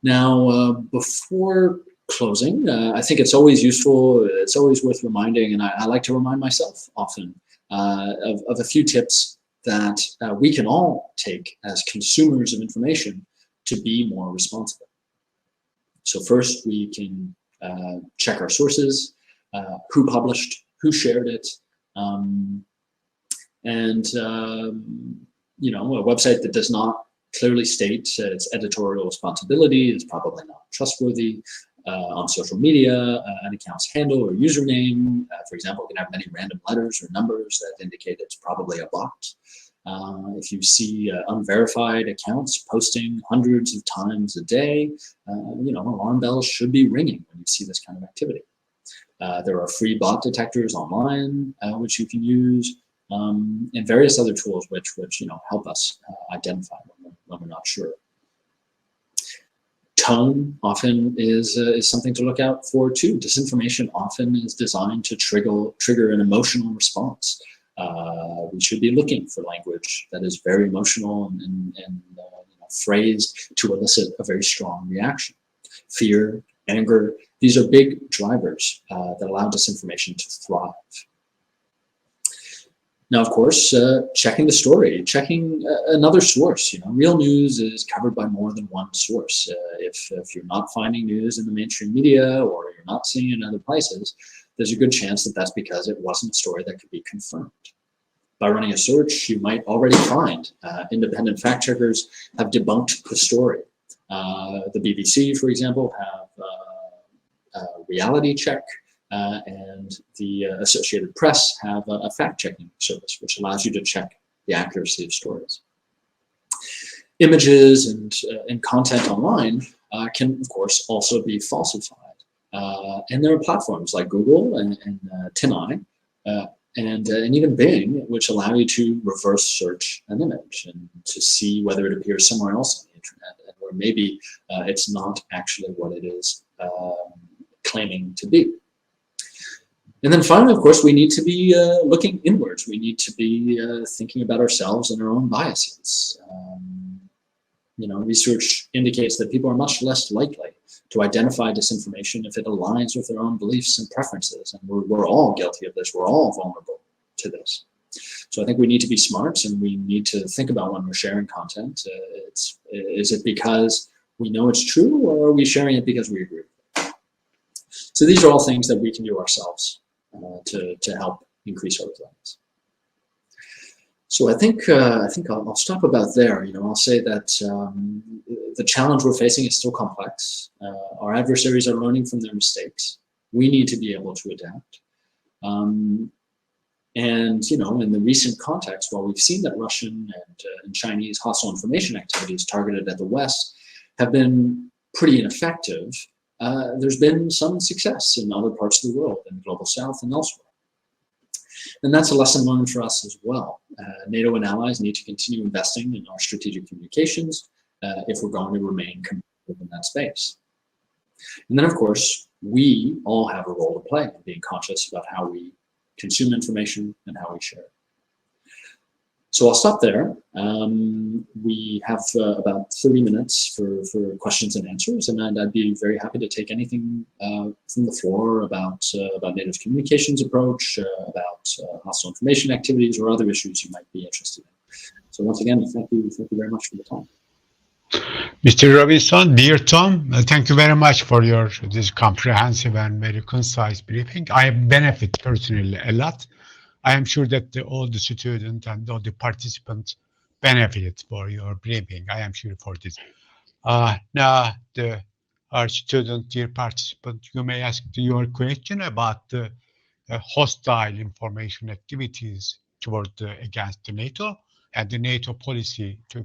Now, before closing, I think it's always useful, it's always worth reminding, and I like to remind myself often of a few tips that we can all take as consumers of information to be more responsible. So first, we can check our sources, who published, who shared it, and a website that does not clearly state its editorial responsibility is probably not trustworthy. On social media, an account's handle or username, for example, can have many random letters or numbers that indicate it's probably a bot. If you see unverified accounts posting hundreds of times a day, alarm bells should be ringing when you see this kind of activity. There are free bot detectors online, which you can use, and various other tools which help us identify when we're not sure. Tone often is something to look out for too. Disinformation often is designed to trigger an emotional response. We should be looking for language that is very emotional and phrased to elicit a very strong reaction. Fear, anger, these are big drivers that allow disinformation to thrive. Now, of course, checking the story, checking another source. Real news is covered by more than one source. If you're not finding news in the mainstream media or you're not seeing it in other places, there's a good chance that that's because it wasn't a story that could be confirmed. By running a search, you might already find independent fact checkers have debunked the story. The BBC, for example, have a reality check. And the Associated Press have a fact-checking service, which allows you to check the accuracy of stories. Images and content online can, of course, also be falsified. And there are platforms like Google and TinEye and even Bing, which allow you to reverse search an image and to see whether it appears somewhere else on the internet, or maybe it's not actually what it is claiming to be. And then finally, of course, we need to be looking inwards. We need to be thinking about ourselves and our own biases. Research indicates that people are much less likely to identify disinformation if it aligns with their own beliefs and preferences. And we're all guilty of this. We're all vulnerable to this. So I think we need to be smart, and we need to think about when we're sharing content. Is it because we know it's true, or are we sharing it because we agree? So these are all things that we can do ourselves to help increase our resilience. So I think I'll stop about there. I'll say that the challenge we're facing is still complex. Our adversaries are learning from their mistakes. We need to be able to adapt. And, in the recent context, while we've seen that Russian and Chinese hostile information activities targeted at the West have been pretty ineffective, there's been some success in other parts of the world, in the global South and elsewhere. And that's a lesson learned for us as well. NATO and allies need to continue investing in our strategic communications if we're going to remain competitive in that space. And then, of course, we all have a role to play in being conscious about how we consume information and how we share it. So I'll stop there. We have about 30 minutes for questions and answers, and I'd be very happy to take anything from the floor about NATO's communications approach, about hostile information activities, or other issues you might be interested in. So once again, thank you very much for the time. Mr. Robinson, dear Tom, thank you very much for this comprehensive and very concise briefing. I benefit personally a lot. I am sure that all the students and all the participants benefit for your briefing. I am sure for this. Now, our student, dear participant, you may ask your question about the hostile information activities against the NATO and the NATO policy to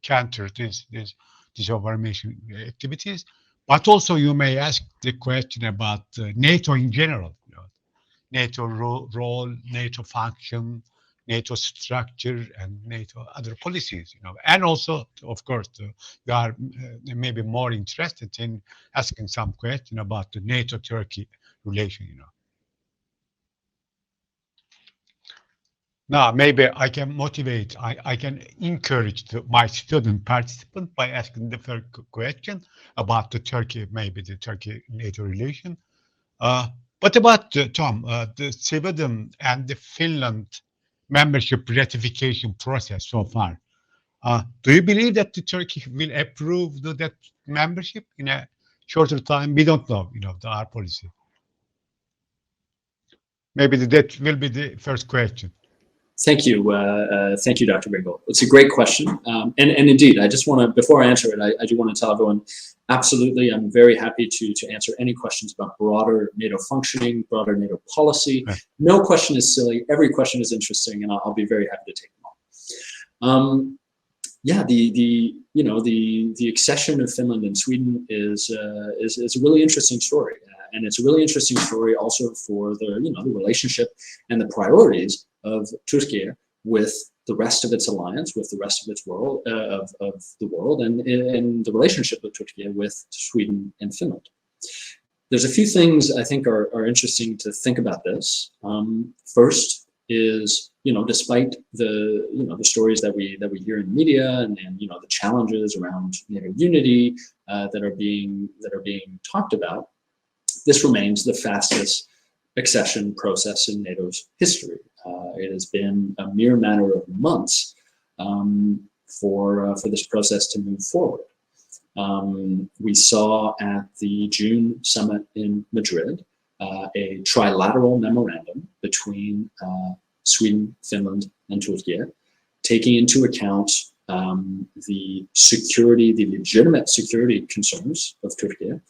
counter these information activities. But also, you may ask the question about NATO in general. NATO role, NATO function, NATO structure, and NATO other policies, and also, of course, you are maybe more interested in asking some question about the NATO-Turkey relation, Now, maybe I can motivate, I can encourage my student participant by asking the first question about the Turkey, maybe the Turkey-NATO relation. What about, Tom, the Sweden and the Finland membership ratification process so far? Do you believe that the Turkey will approve that membership in a shorter time? We don't know, our policy. Maybe that will be the first question. Thank you, Dr. Bingle. It's a great question, and indeed, I just want to, before I answer it, I do want to tell everyone, absolutely, I'm very happy to answer any questions about broader NATO functioning, broader NATO policy. Right. No question is silly. Every question is interesting, and I'll be very happy to take them all. Yeah, the accession of Finland and Sweden is a really interesting story, and it's a really interesting story also for the the relationship and the priorities of Turkey with the rest of its alliance, with the rest of its world, of the world, and in the relationship of Turkey with Sweden and Finland. There's a few things I think are interesting to think about this. First is, despite the stories that we hear in media and the challenges around NATO unity that are being talked about, this remains the fastest accession process in NATO's history. It has been a mere matter of months for this process to move forward. We saw at the June summit in Madrid a trilateral memorandum between Sweden, Finland, and Turkey, taking into account the legitimate security concerns of Turkey,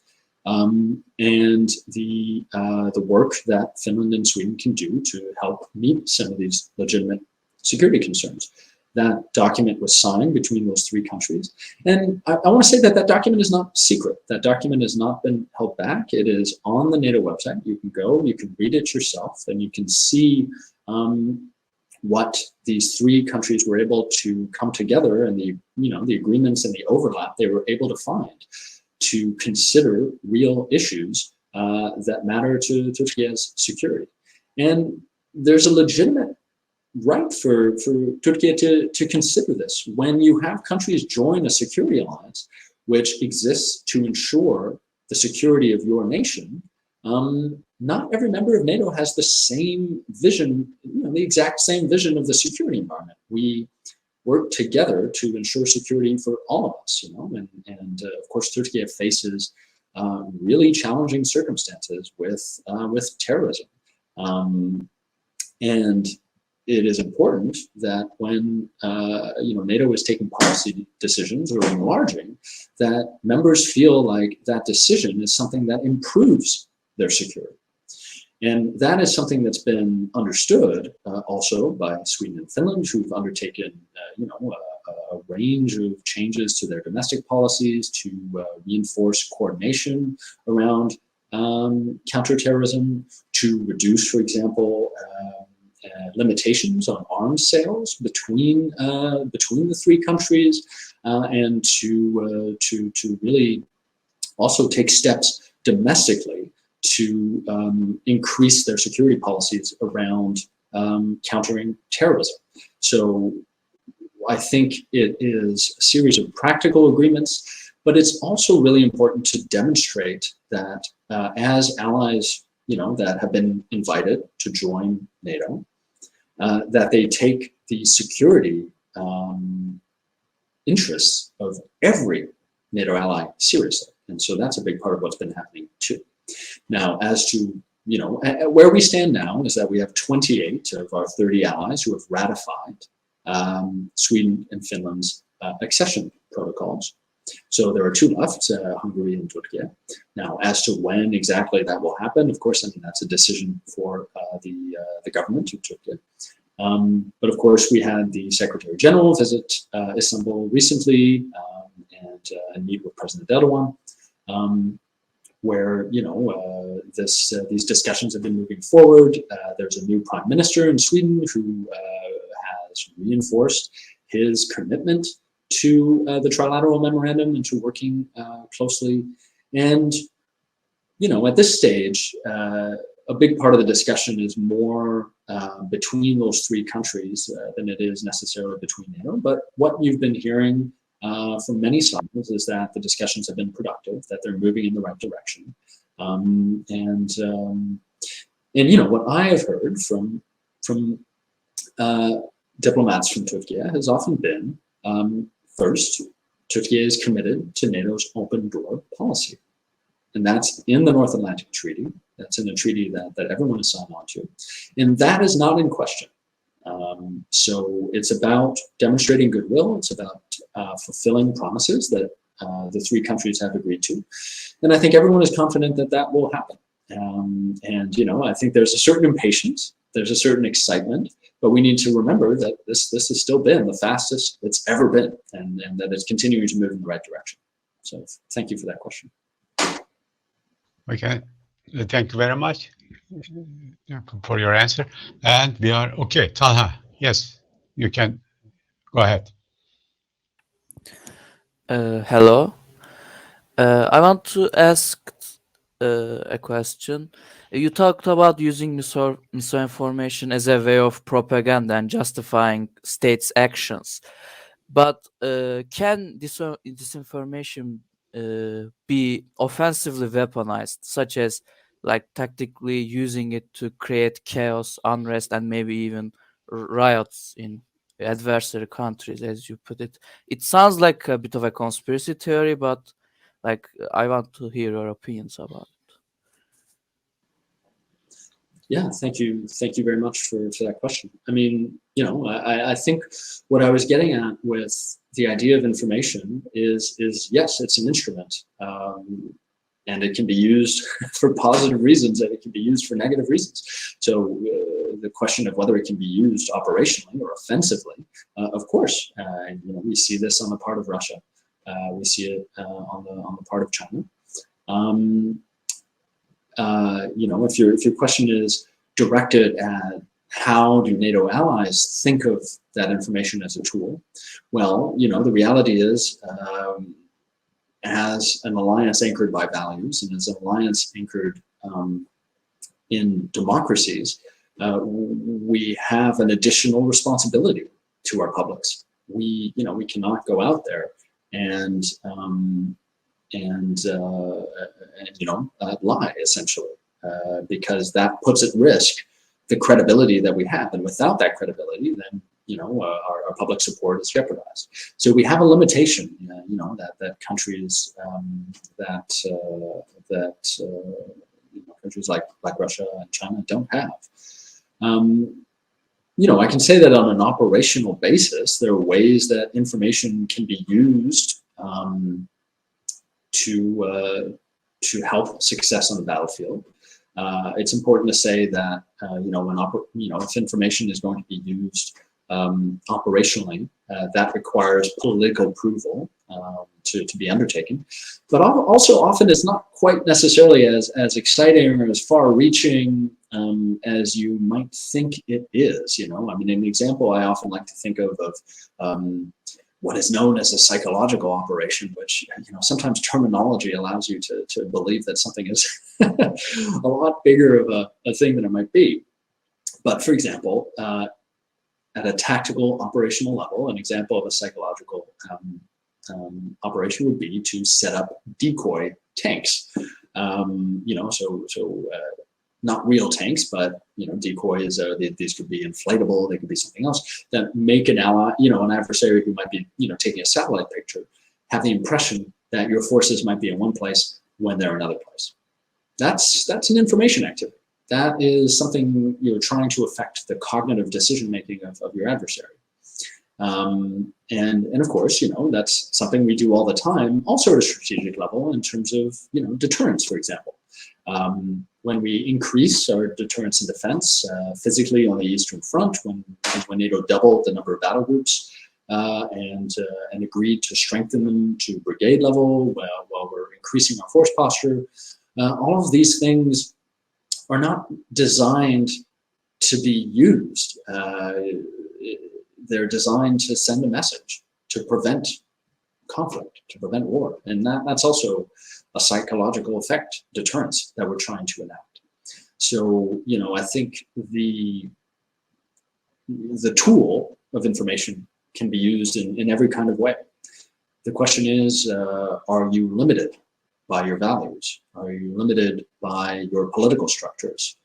and the work that Finland and Sweden can do to help meet some of these legitimate security concerns. That document was signed between those three countries. And I want to say that document is not secret. That document has not been held back. It is on the NATO website. You can go, you can read it yourself, and you can see what these three countries were able to come together, and the agreements and the overlap they were able to find to consider real issues that matter to Turkey's security. And there's a legitimate right for Turkey to consider this. When you have countries join a security alliance, which exists to ensure the security of your nation, not every member of NATO has the same vision, the exact same vision of the security environment. We work together to ensure security for all of us, and of course, Turkey faces really challenging circumstances with terrorism, and it is important that when NATO is taking policy decisions or enlarging, that members feel like that decision is something that improves their security. And that is something that's been understood also by Sweden and Finland, who've undertaken, a range of changes to their domestic policies to reinforce coordination around counterterrorism, to reduce, for example, limitations on arms sales between the three countries, and to really also take steps domestically to increase their security policies around countering terrorism. So I think it is a series of practical agreements, but it's also really important to demonstrate that as allies, that have been invited to join NATO, that they take the security interests of every NATO ally seriously. And so that's a big part of what's been happening too. Now, as to, where we stand now is that we have 28 of our 30 allies who have ratified Sweden and Finland's accession protocols. So there are two left, Hungary and Turkey. Now, as to when exactly that will happen, of course, that's a decision for the government of Turkey. But of course, we had the Secretary General visit Istanbul recently and meet with President Erdogan, where these discussions have been moving forward. There's a new Prime Minister in Sweden who has reinforced his commitment to the trilateral memorandum and to working closely. And at this stage, a big part of the discussion is more between those three countries than it is necessarily between NATO. But what you've been hearing from many sides is that the discussions have been productive, that they're moving in the right direction. And what I have heard from diplomats from Turkey has often been, first, Turkey is committed to NATO's open door policy. And that's in the North Atlantic Treaty. That's in a treaty that everyone has signed on to. And that is not in question. So it's about demonstrating goodwill. It's about fulfilling promises that the three countries have agreed to. And I think everyone is confident that that will happen. I think there's a certain impatience, there's a certain excitement, but we need to remember that this has still been the fastest it's ever been, and that it's continuing to move in the right direction. So thank you for that question. Okay, thank you very much for your answer. And we are okay. Talha, yes, you can go ahead. Hello. I want to ask a question. You talked about using misinformation as a way of propaganda and justifying states' actions. But can disinformation be offensively weaponized, such as tactically using it to create chaos, unrest, and maybe even riots in adversary countries, as you put it? It sounds like a bit of a conspiracy theory, but I want to hear your opinions about it. Yeah, thank you very much for that question. I think what I was getting at with the idea of information is yes, it's an instrument, and it can be used for positive reasons, and it can be used for negative reasons. So the question of whether it can be used operationally or offensively, of course, we see this on the part of Russia, we see it on the part of China. If your question is directed at how do NATO allies think of that information as a tool, well, the reality is, as an alliance anchored by values and as an alliance anchored in democracies, we have an additional responsibility to our publics. We cannot go out there and lie, essentially, because that puts at risk the credibility that we have. And without that credibility, then our public support is jeopardized. So we have a limitation, that countries countries like Russia and China don't have. I can say that on an operational basis, there are ways that information can be used to help success on the battlefield. It's important to say that if information is going to be used operationally, that requires political approval to be undertaken. But also often it's not quite necessarily as exciting or as far-reaching as you might think it is. I mean, an example I often like to think of what is known as a psychological operation, which sometimes terminology allows you to believe that something is a lot bigger of a thing than it might be. But for example, at a tactical operational level, an example of a psychological operation would be to set up decoy tanks. Not real tanks, but decoys. These could be inflatable. They could be something else that make an ally, an adversary who might be, taking a satellite picture, have the impression that your forces might be in one place when they're in another place. That's an information activity. That is something you're trying to affect the cognitive decision making of your adversary. And of course, that's something we do all the time, also at a strategic level in terms of, deterrence, for example. When we increase our deterrence and defense physically on the Eastern Front, when NATO doubled the number of battle groups and agreed to strengthen them to brigade level while we're increasing our force posture, all of these things are not designed to be used. They're designed to send a message, to prevent conflict, to prevent war. And that's also a psychological effect, deterrence, that we're trying to enact. So, I think the tool of information can be used in every kind of way. The question is, are you limited by your values? Are you limited by your political structures?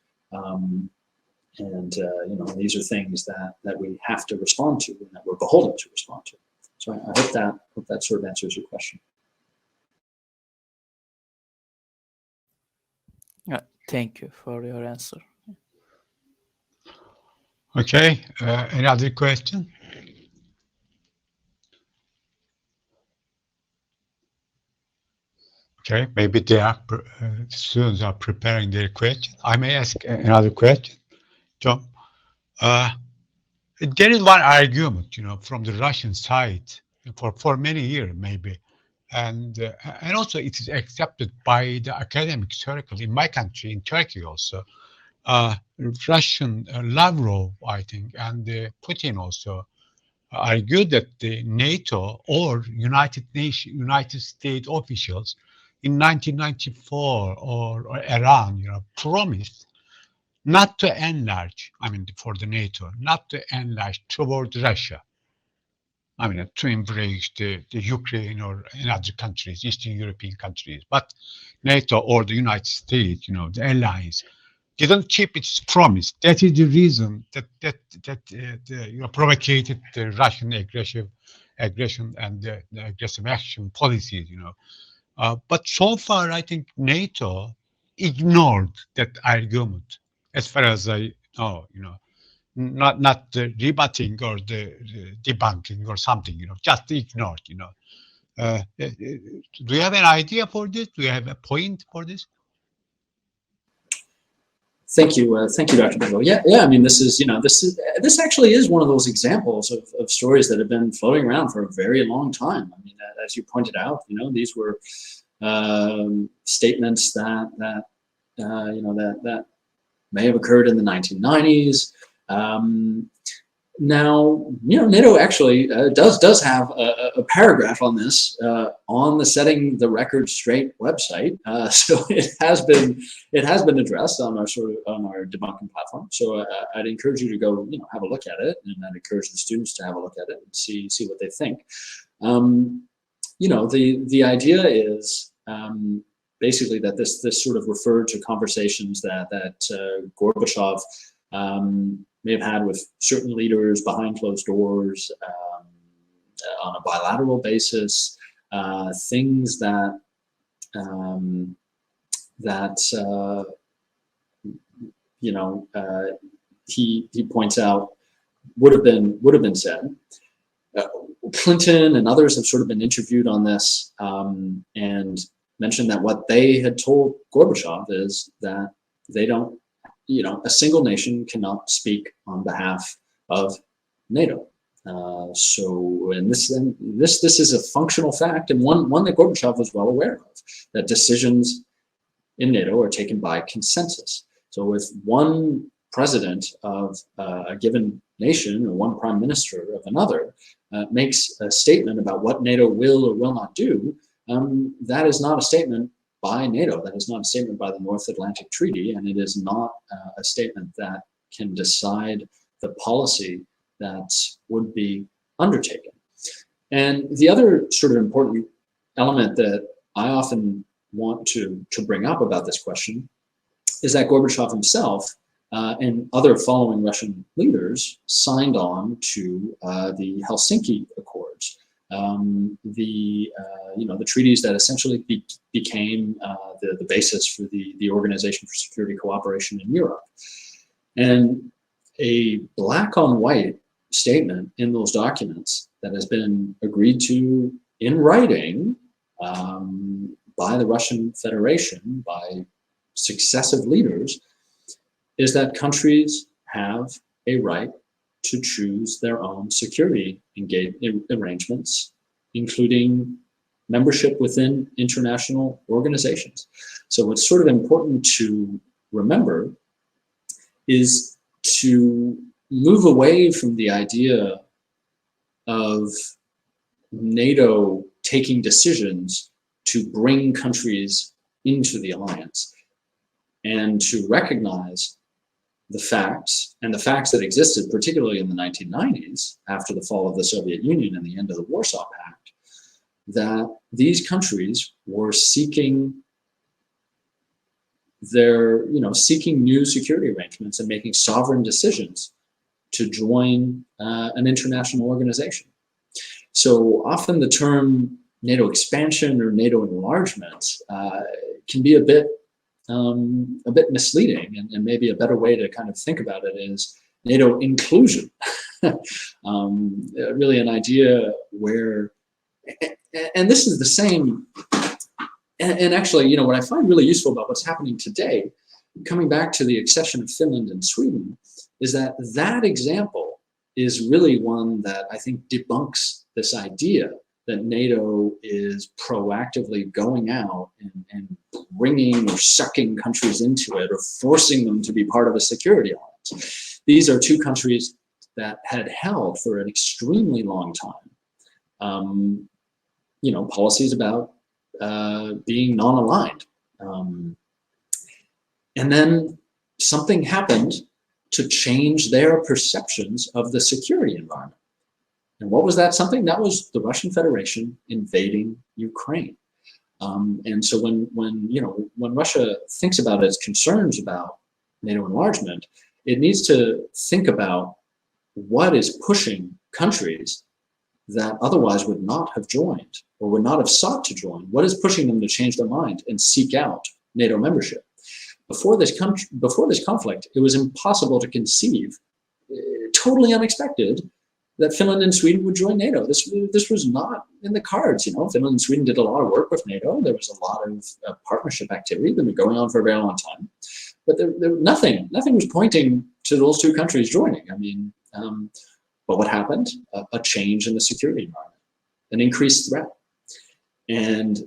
These are things that we have to respond to and that we're beholden to respond to. So I hope that sort of answers your question. Thank you for your answer. Okay, another question? Okay, maybe students are preparing their question. I may ask another question, John. There is one argument, from the Russian side for many years, maybe, and also it is accepted by the academic circle in my country, in Turkey also. Russian Lavrov, I think, and Putin also argued that the NATO or United States officials in 1994 or around, promised not to enlarge, for the NATO, not to enlarge toward Russia. To embrace the Ukraine or in other countries, Eastern European countries. But NATO or the United States, the alliance, didn't keep its promise. That is the reason that provocated the Russian aggression and the aggressive action policies. But so far, I think NATO ignored that argument, as far as I know. Not the rebutting or the debunking or something. Just ignored. Do you have an idea for this? Do you have a point for this? Thank you, Dr. Bingo. Yeah. I mean, this actually is one of those examples of stories that have been floating around for a very long time. I mean, as you pointed out, these were statements that may have occurred in the 1990s. Now, NATO actually does have a paragraph on this on the Setting the Record Straight website. So it has been addressed on our debunking platform. So I'd encourage you to go have a look at it, and I'd encourage the students to have a look at it and see what they think. The idea is basically that this sort of referred to conversations that Gorbachev may have had with certain leaders behind closed doors on a bilateral basis, things that he points out would have been said. Clinton and others have sort of been interviewed on this and mentioned that what they had told Gorbachev is that they don't, a single nation cannot speak on behalf of NATO. And this is a functional fact, and one that Gorbachev was well aware of, that decisions in NATO are taken by consensus. So if one president of a given nation or one prime minister of another makes a statement about what NATO will or will not do, that is not a statement by NATO. That is not a statement by the North Atlantic Treaty, and it is not a statement that can decide the policy that would be undertaken. And the other sort of important element that I often want to bring up about this question is that Gorbachev himself and other following Russian leaders signed on to the Helsinki Accords, the treaties that essentially became the basis for the Organization for Security Cooperation in Europe. And a black on white statement in those documents that has been agreed to in writing by the Russian Federation, by successive leaders, is that countries have a right to choose their own security arrangements, including membership within international organizations. So what's sort of important to remember is to move away from the idea of NATO taking decisions to bring countries into the alliance, and to recognize the facts, and the facts that existed, particularly in the 1990s, after the fall of the Soviet Union and the end of the Warsaw Pact, that these countries were seeking seeking new security arrangements and making sovereign decisions to join an international organization. So often the term NATO expansion or NATO enlargement can be a bit misleading, and maybe a better way to kind of think about it is NATO inclusion. Really an idea where, and this is the same, and actually, what I find really useful about what's happening today, coming back to the accession of Finland and Sweden, is that example is really one that I think debunks this idea that NATO is proactively going out and bringing or sucking countries into it or forcing them to be part of a security alliance. These are two countries that had held for an extremely long time, policies about being non-aligned. And then something happened to change their perceptions of the security environment. And what was that something? That was the Russian Federation invading Ukraine. And so when Russia thinks about its concerns about NATO enlargement, it needs to think about what is pushing countries that otherwise would not have joined or would not have sought to join. What is pushing them to change their mind and seek out NATO membership? Before this conflict, it was impossible to conceive, totally unexpected, that Finland and Sweden would join NATO. This was not in the cards. Finland and Sweden did a lot of work with NATO. There was a lot of partnership activity that had been going on for a very long time, but nothing was pointing to those two countries joining. But what happened? A change in the security environment, an increased threat, and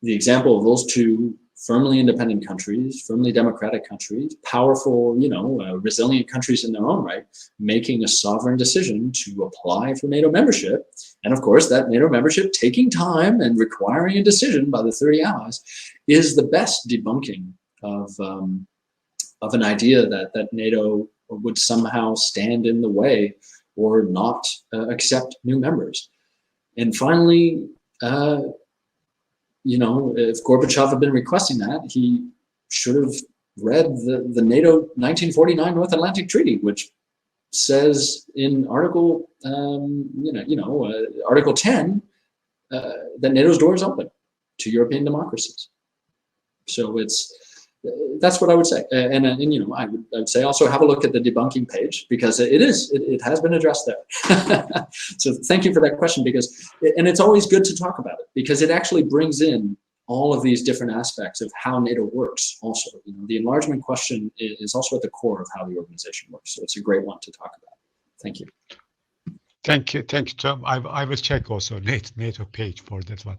the example of those two firmly independent countries, firmly democratic countries, powerful, resilient countries in their own right, making a sovereign decision to apply for NATO membership. And of course, that NATO membership taking time and requiring a decision by the 30 allies is the best debunking of an idea that NATO would somehow stand in the way or not accept new members. And finally, if Gorbachev had been requesting that, he should have read the NATO 1949 North Atlantic Treaty, which says in Article, Article 10, that NATO's door is open to European democracies. So that's what I would say. And I would say also have a look at the debunking page, because it has been addressed there. So thank you for that question, and it's always good to talk about it, because it actually brings in all of these different aspects of how NATO works also. The enlargement question is also at the core of how the organization works. So it's a great one to talk about. Thank you. Thank you, Tom. I will check also NATO page for that one.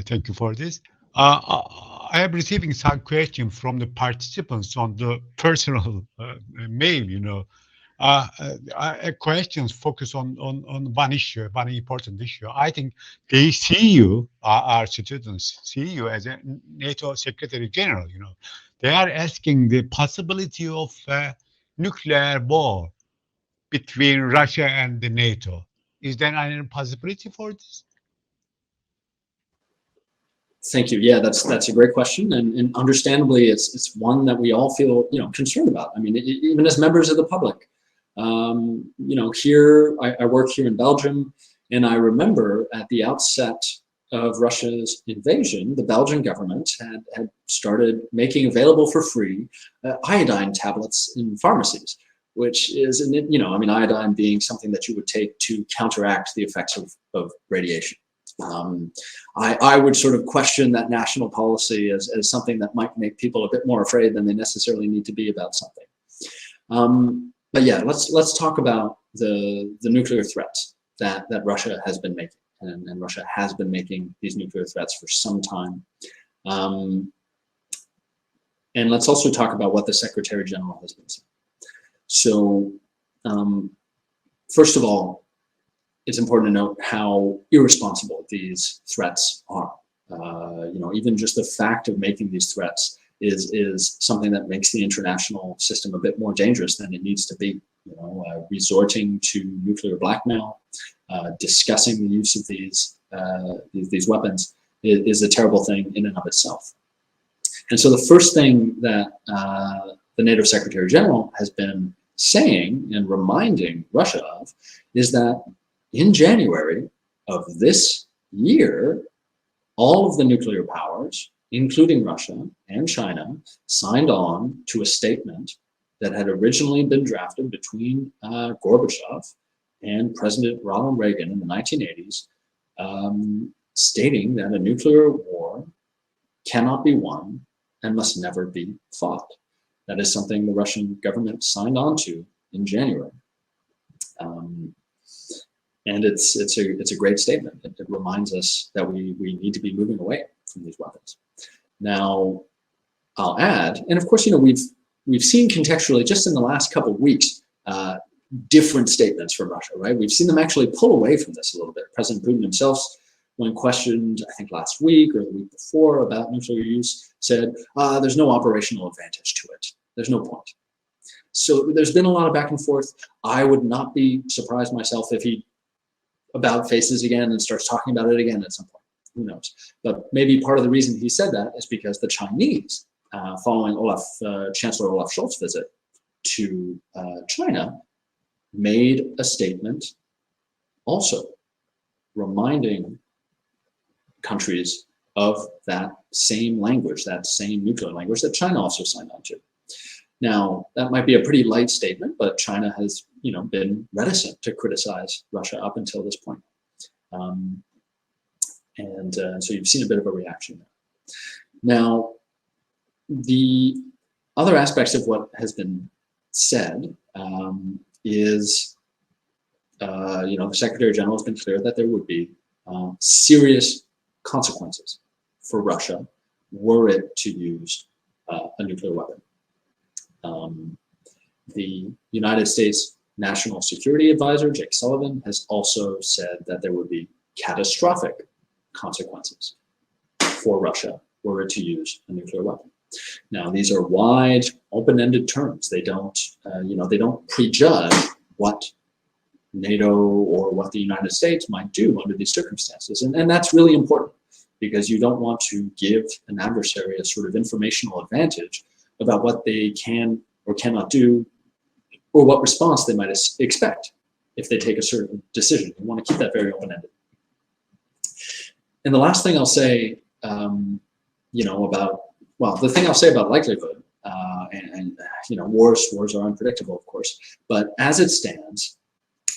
Thank you for this. I am receiving some questions from the participants on the personal mail. Questions focus on one issue, one important issue. I think they see you, our students see you as a NATO Secretary General. They are asking the possibility of nuclear war between Russia and the NATO. Is there any possibility for this? Thank you. Yeah, that's a great question, and understandably, it's one that we all feel concerned about. I mean, even as members of the public. Here I work here in Belgium, and I remember at the outset of Russia's invasion, the Belgian government had started making available for free iodine tablets in pharmacies, which is, iodine being something that you would take to counteract the effects of radiation. I would sort of question that national policy as something that might make people a bit more afraid than they necessarily need to be about something. But yeah, let's talk about the nuclear threats that Russia has been making, and Russia has been making these nuclear threats for some time. And let's also talk about what the Secretary General has been saying. So, first of all, it's important to note how irresponsible these threats are. Even just the fact of making these threats is something that makes the international system a bit more dangerous than it needs to be. Resorting to nuclear blackmail, discussing the use of these weapons is a terrible thing in and of itself. And so the first thing that the NATO Secretary General has been saying and reminding Russia of is that in January of this year, all of the nuclear powers, including Russia and China, signed on to a statement that had originally been drafted between Gorbachev and President Ronald Reagan in the 1980s, stating that a nuclear war cannot be won and must never be fought. That is something the Russian government signed on to in January. And it's a great statement. It reminds us that we need to be moving away from these weapons. Now, I'll add, and of course, we've seen contextually just in the last couple of weeks different statements from Russia, right? We've seen them actually pull away from this a little bit. President Putin himself, when questioned, I think last week or the week before about nuclear use, said there's no operational advantage to it. There's no point. So there's been a lot of back and forth. I would not be surprised myself if he about faces again and starts talking about it again at some point. Who knows? But maybe part of the reason he said that is because the Chinese, following Chancellor Olaf Scholz's visit to China, made a statement also reminding countries of that same language, that same nuclear language that China also signed on to. Now, that might be a pretty light statement, but China has, been reticent to criticize Russia up until this point. So you've seen a bit of a reaction there. Now, the other aspects of what has been said is, the Secretary General has been clear that there would be serious consequences for Russia were it to use a nuclear weapon. The United States National Security Advisor, Jake Sullivan, has also said that there would be catastrophic consequences for Russia were it to use a nuclear weapon. Now, these are wide, open-ended terms. They don't, they don't prejudge what NATO or what the United States might do under these circumstances. And that's really important because you don't want to give an adversary a sort of informational advantage about what they can or cannot do or what response they might expect if they take a certain decision. You want to keep that very open-ended. And the last thing I'll say, the thing I'll say about likelihood, wars are unpredictable, of course, but as it stands,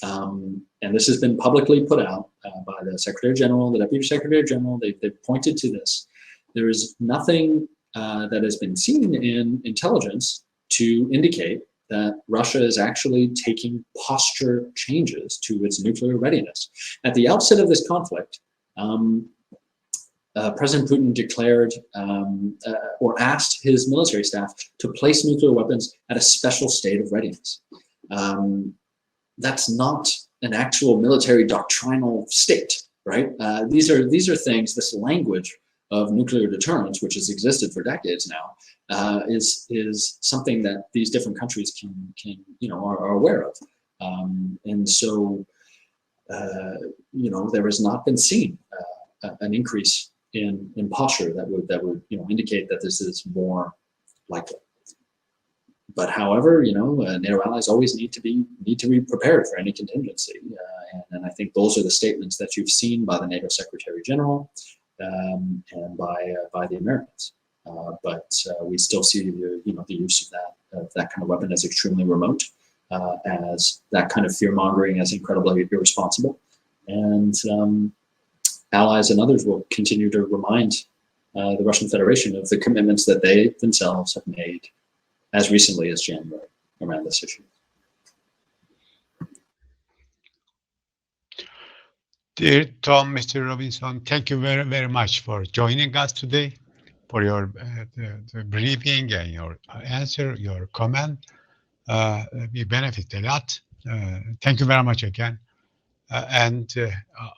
and this has been publicly put out by the Secretary General, the Deputy Secretary General, they've pointed to this, there is nothing that has been seen in intelligence to indicate that Russia is actually taking posture changes to its nuclear readiness. At the outset of this conflict, President Putin declared or asked his military staff to place nuclear weapons at a special state of readiness. That's not an actual military doctrinal state, right? These are things, this language of nuclear deterrence, which has existed for decades now, is something that these different countries can are aware of, and so there has not been seen an increase in posture that would indicate that this is more likely. But however, NATO allies always need to be prepared for any contingency, and I think those are the statements that you've seen by the NATO Secretary General and by the Americans. But we still see the use of that kind of weapon as extremely remote, as that kind of fear mongering as incredibly irresponsible, and allies and others will continue to remind the Russian Federation of the commitments that they themselves have made as recently as January around this issue. Dear Tom, Mr. Robinson, thank you very, very much for joining us today, for your the briefing and your answer, your comment. We benefit a lot. Thank you very much again. And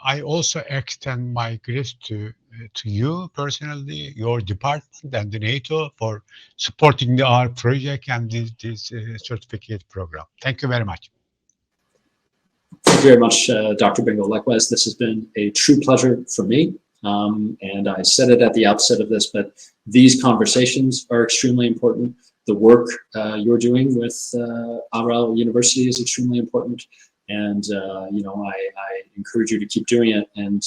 I also extend my greetings to you personally, your department, and the NATO for supporting our project and this certificate program. Thank you very much. Thank you very much, Dr. Bingo. Likewise, this has been a true pleasure for me. And I said it at the outset of this, but these conversations are extremely important. The work you're doing with Aral University is extremely important. And I encourage you to keep doing it, and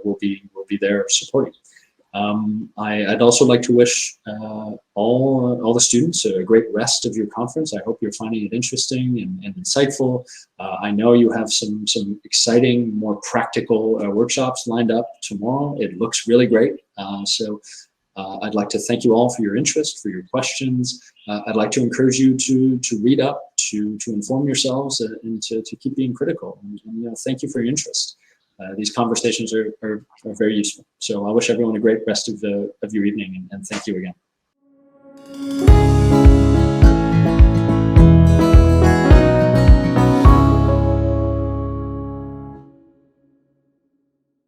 we'll be there supporting. I'd also like to wish all the students a great rest of your conference. I hope you're finding it interesting and insightful. I know you have some exciting, more practical workshops lined up tomorrow. It looks really great. So I'd like to thank you all for your interest, for your questions. I'd like to encourage you to read up, to inform yourselves, and to keep being critical. And thank you for your interest. These conversations are very useful. So I wish everyone a great rest of your evening, and thank you again.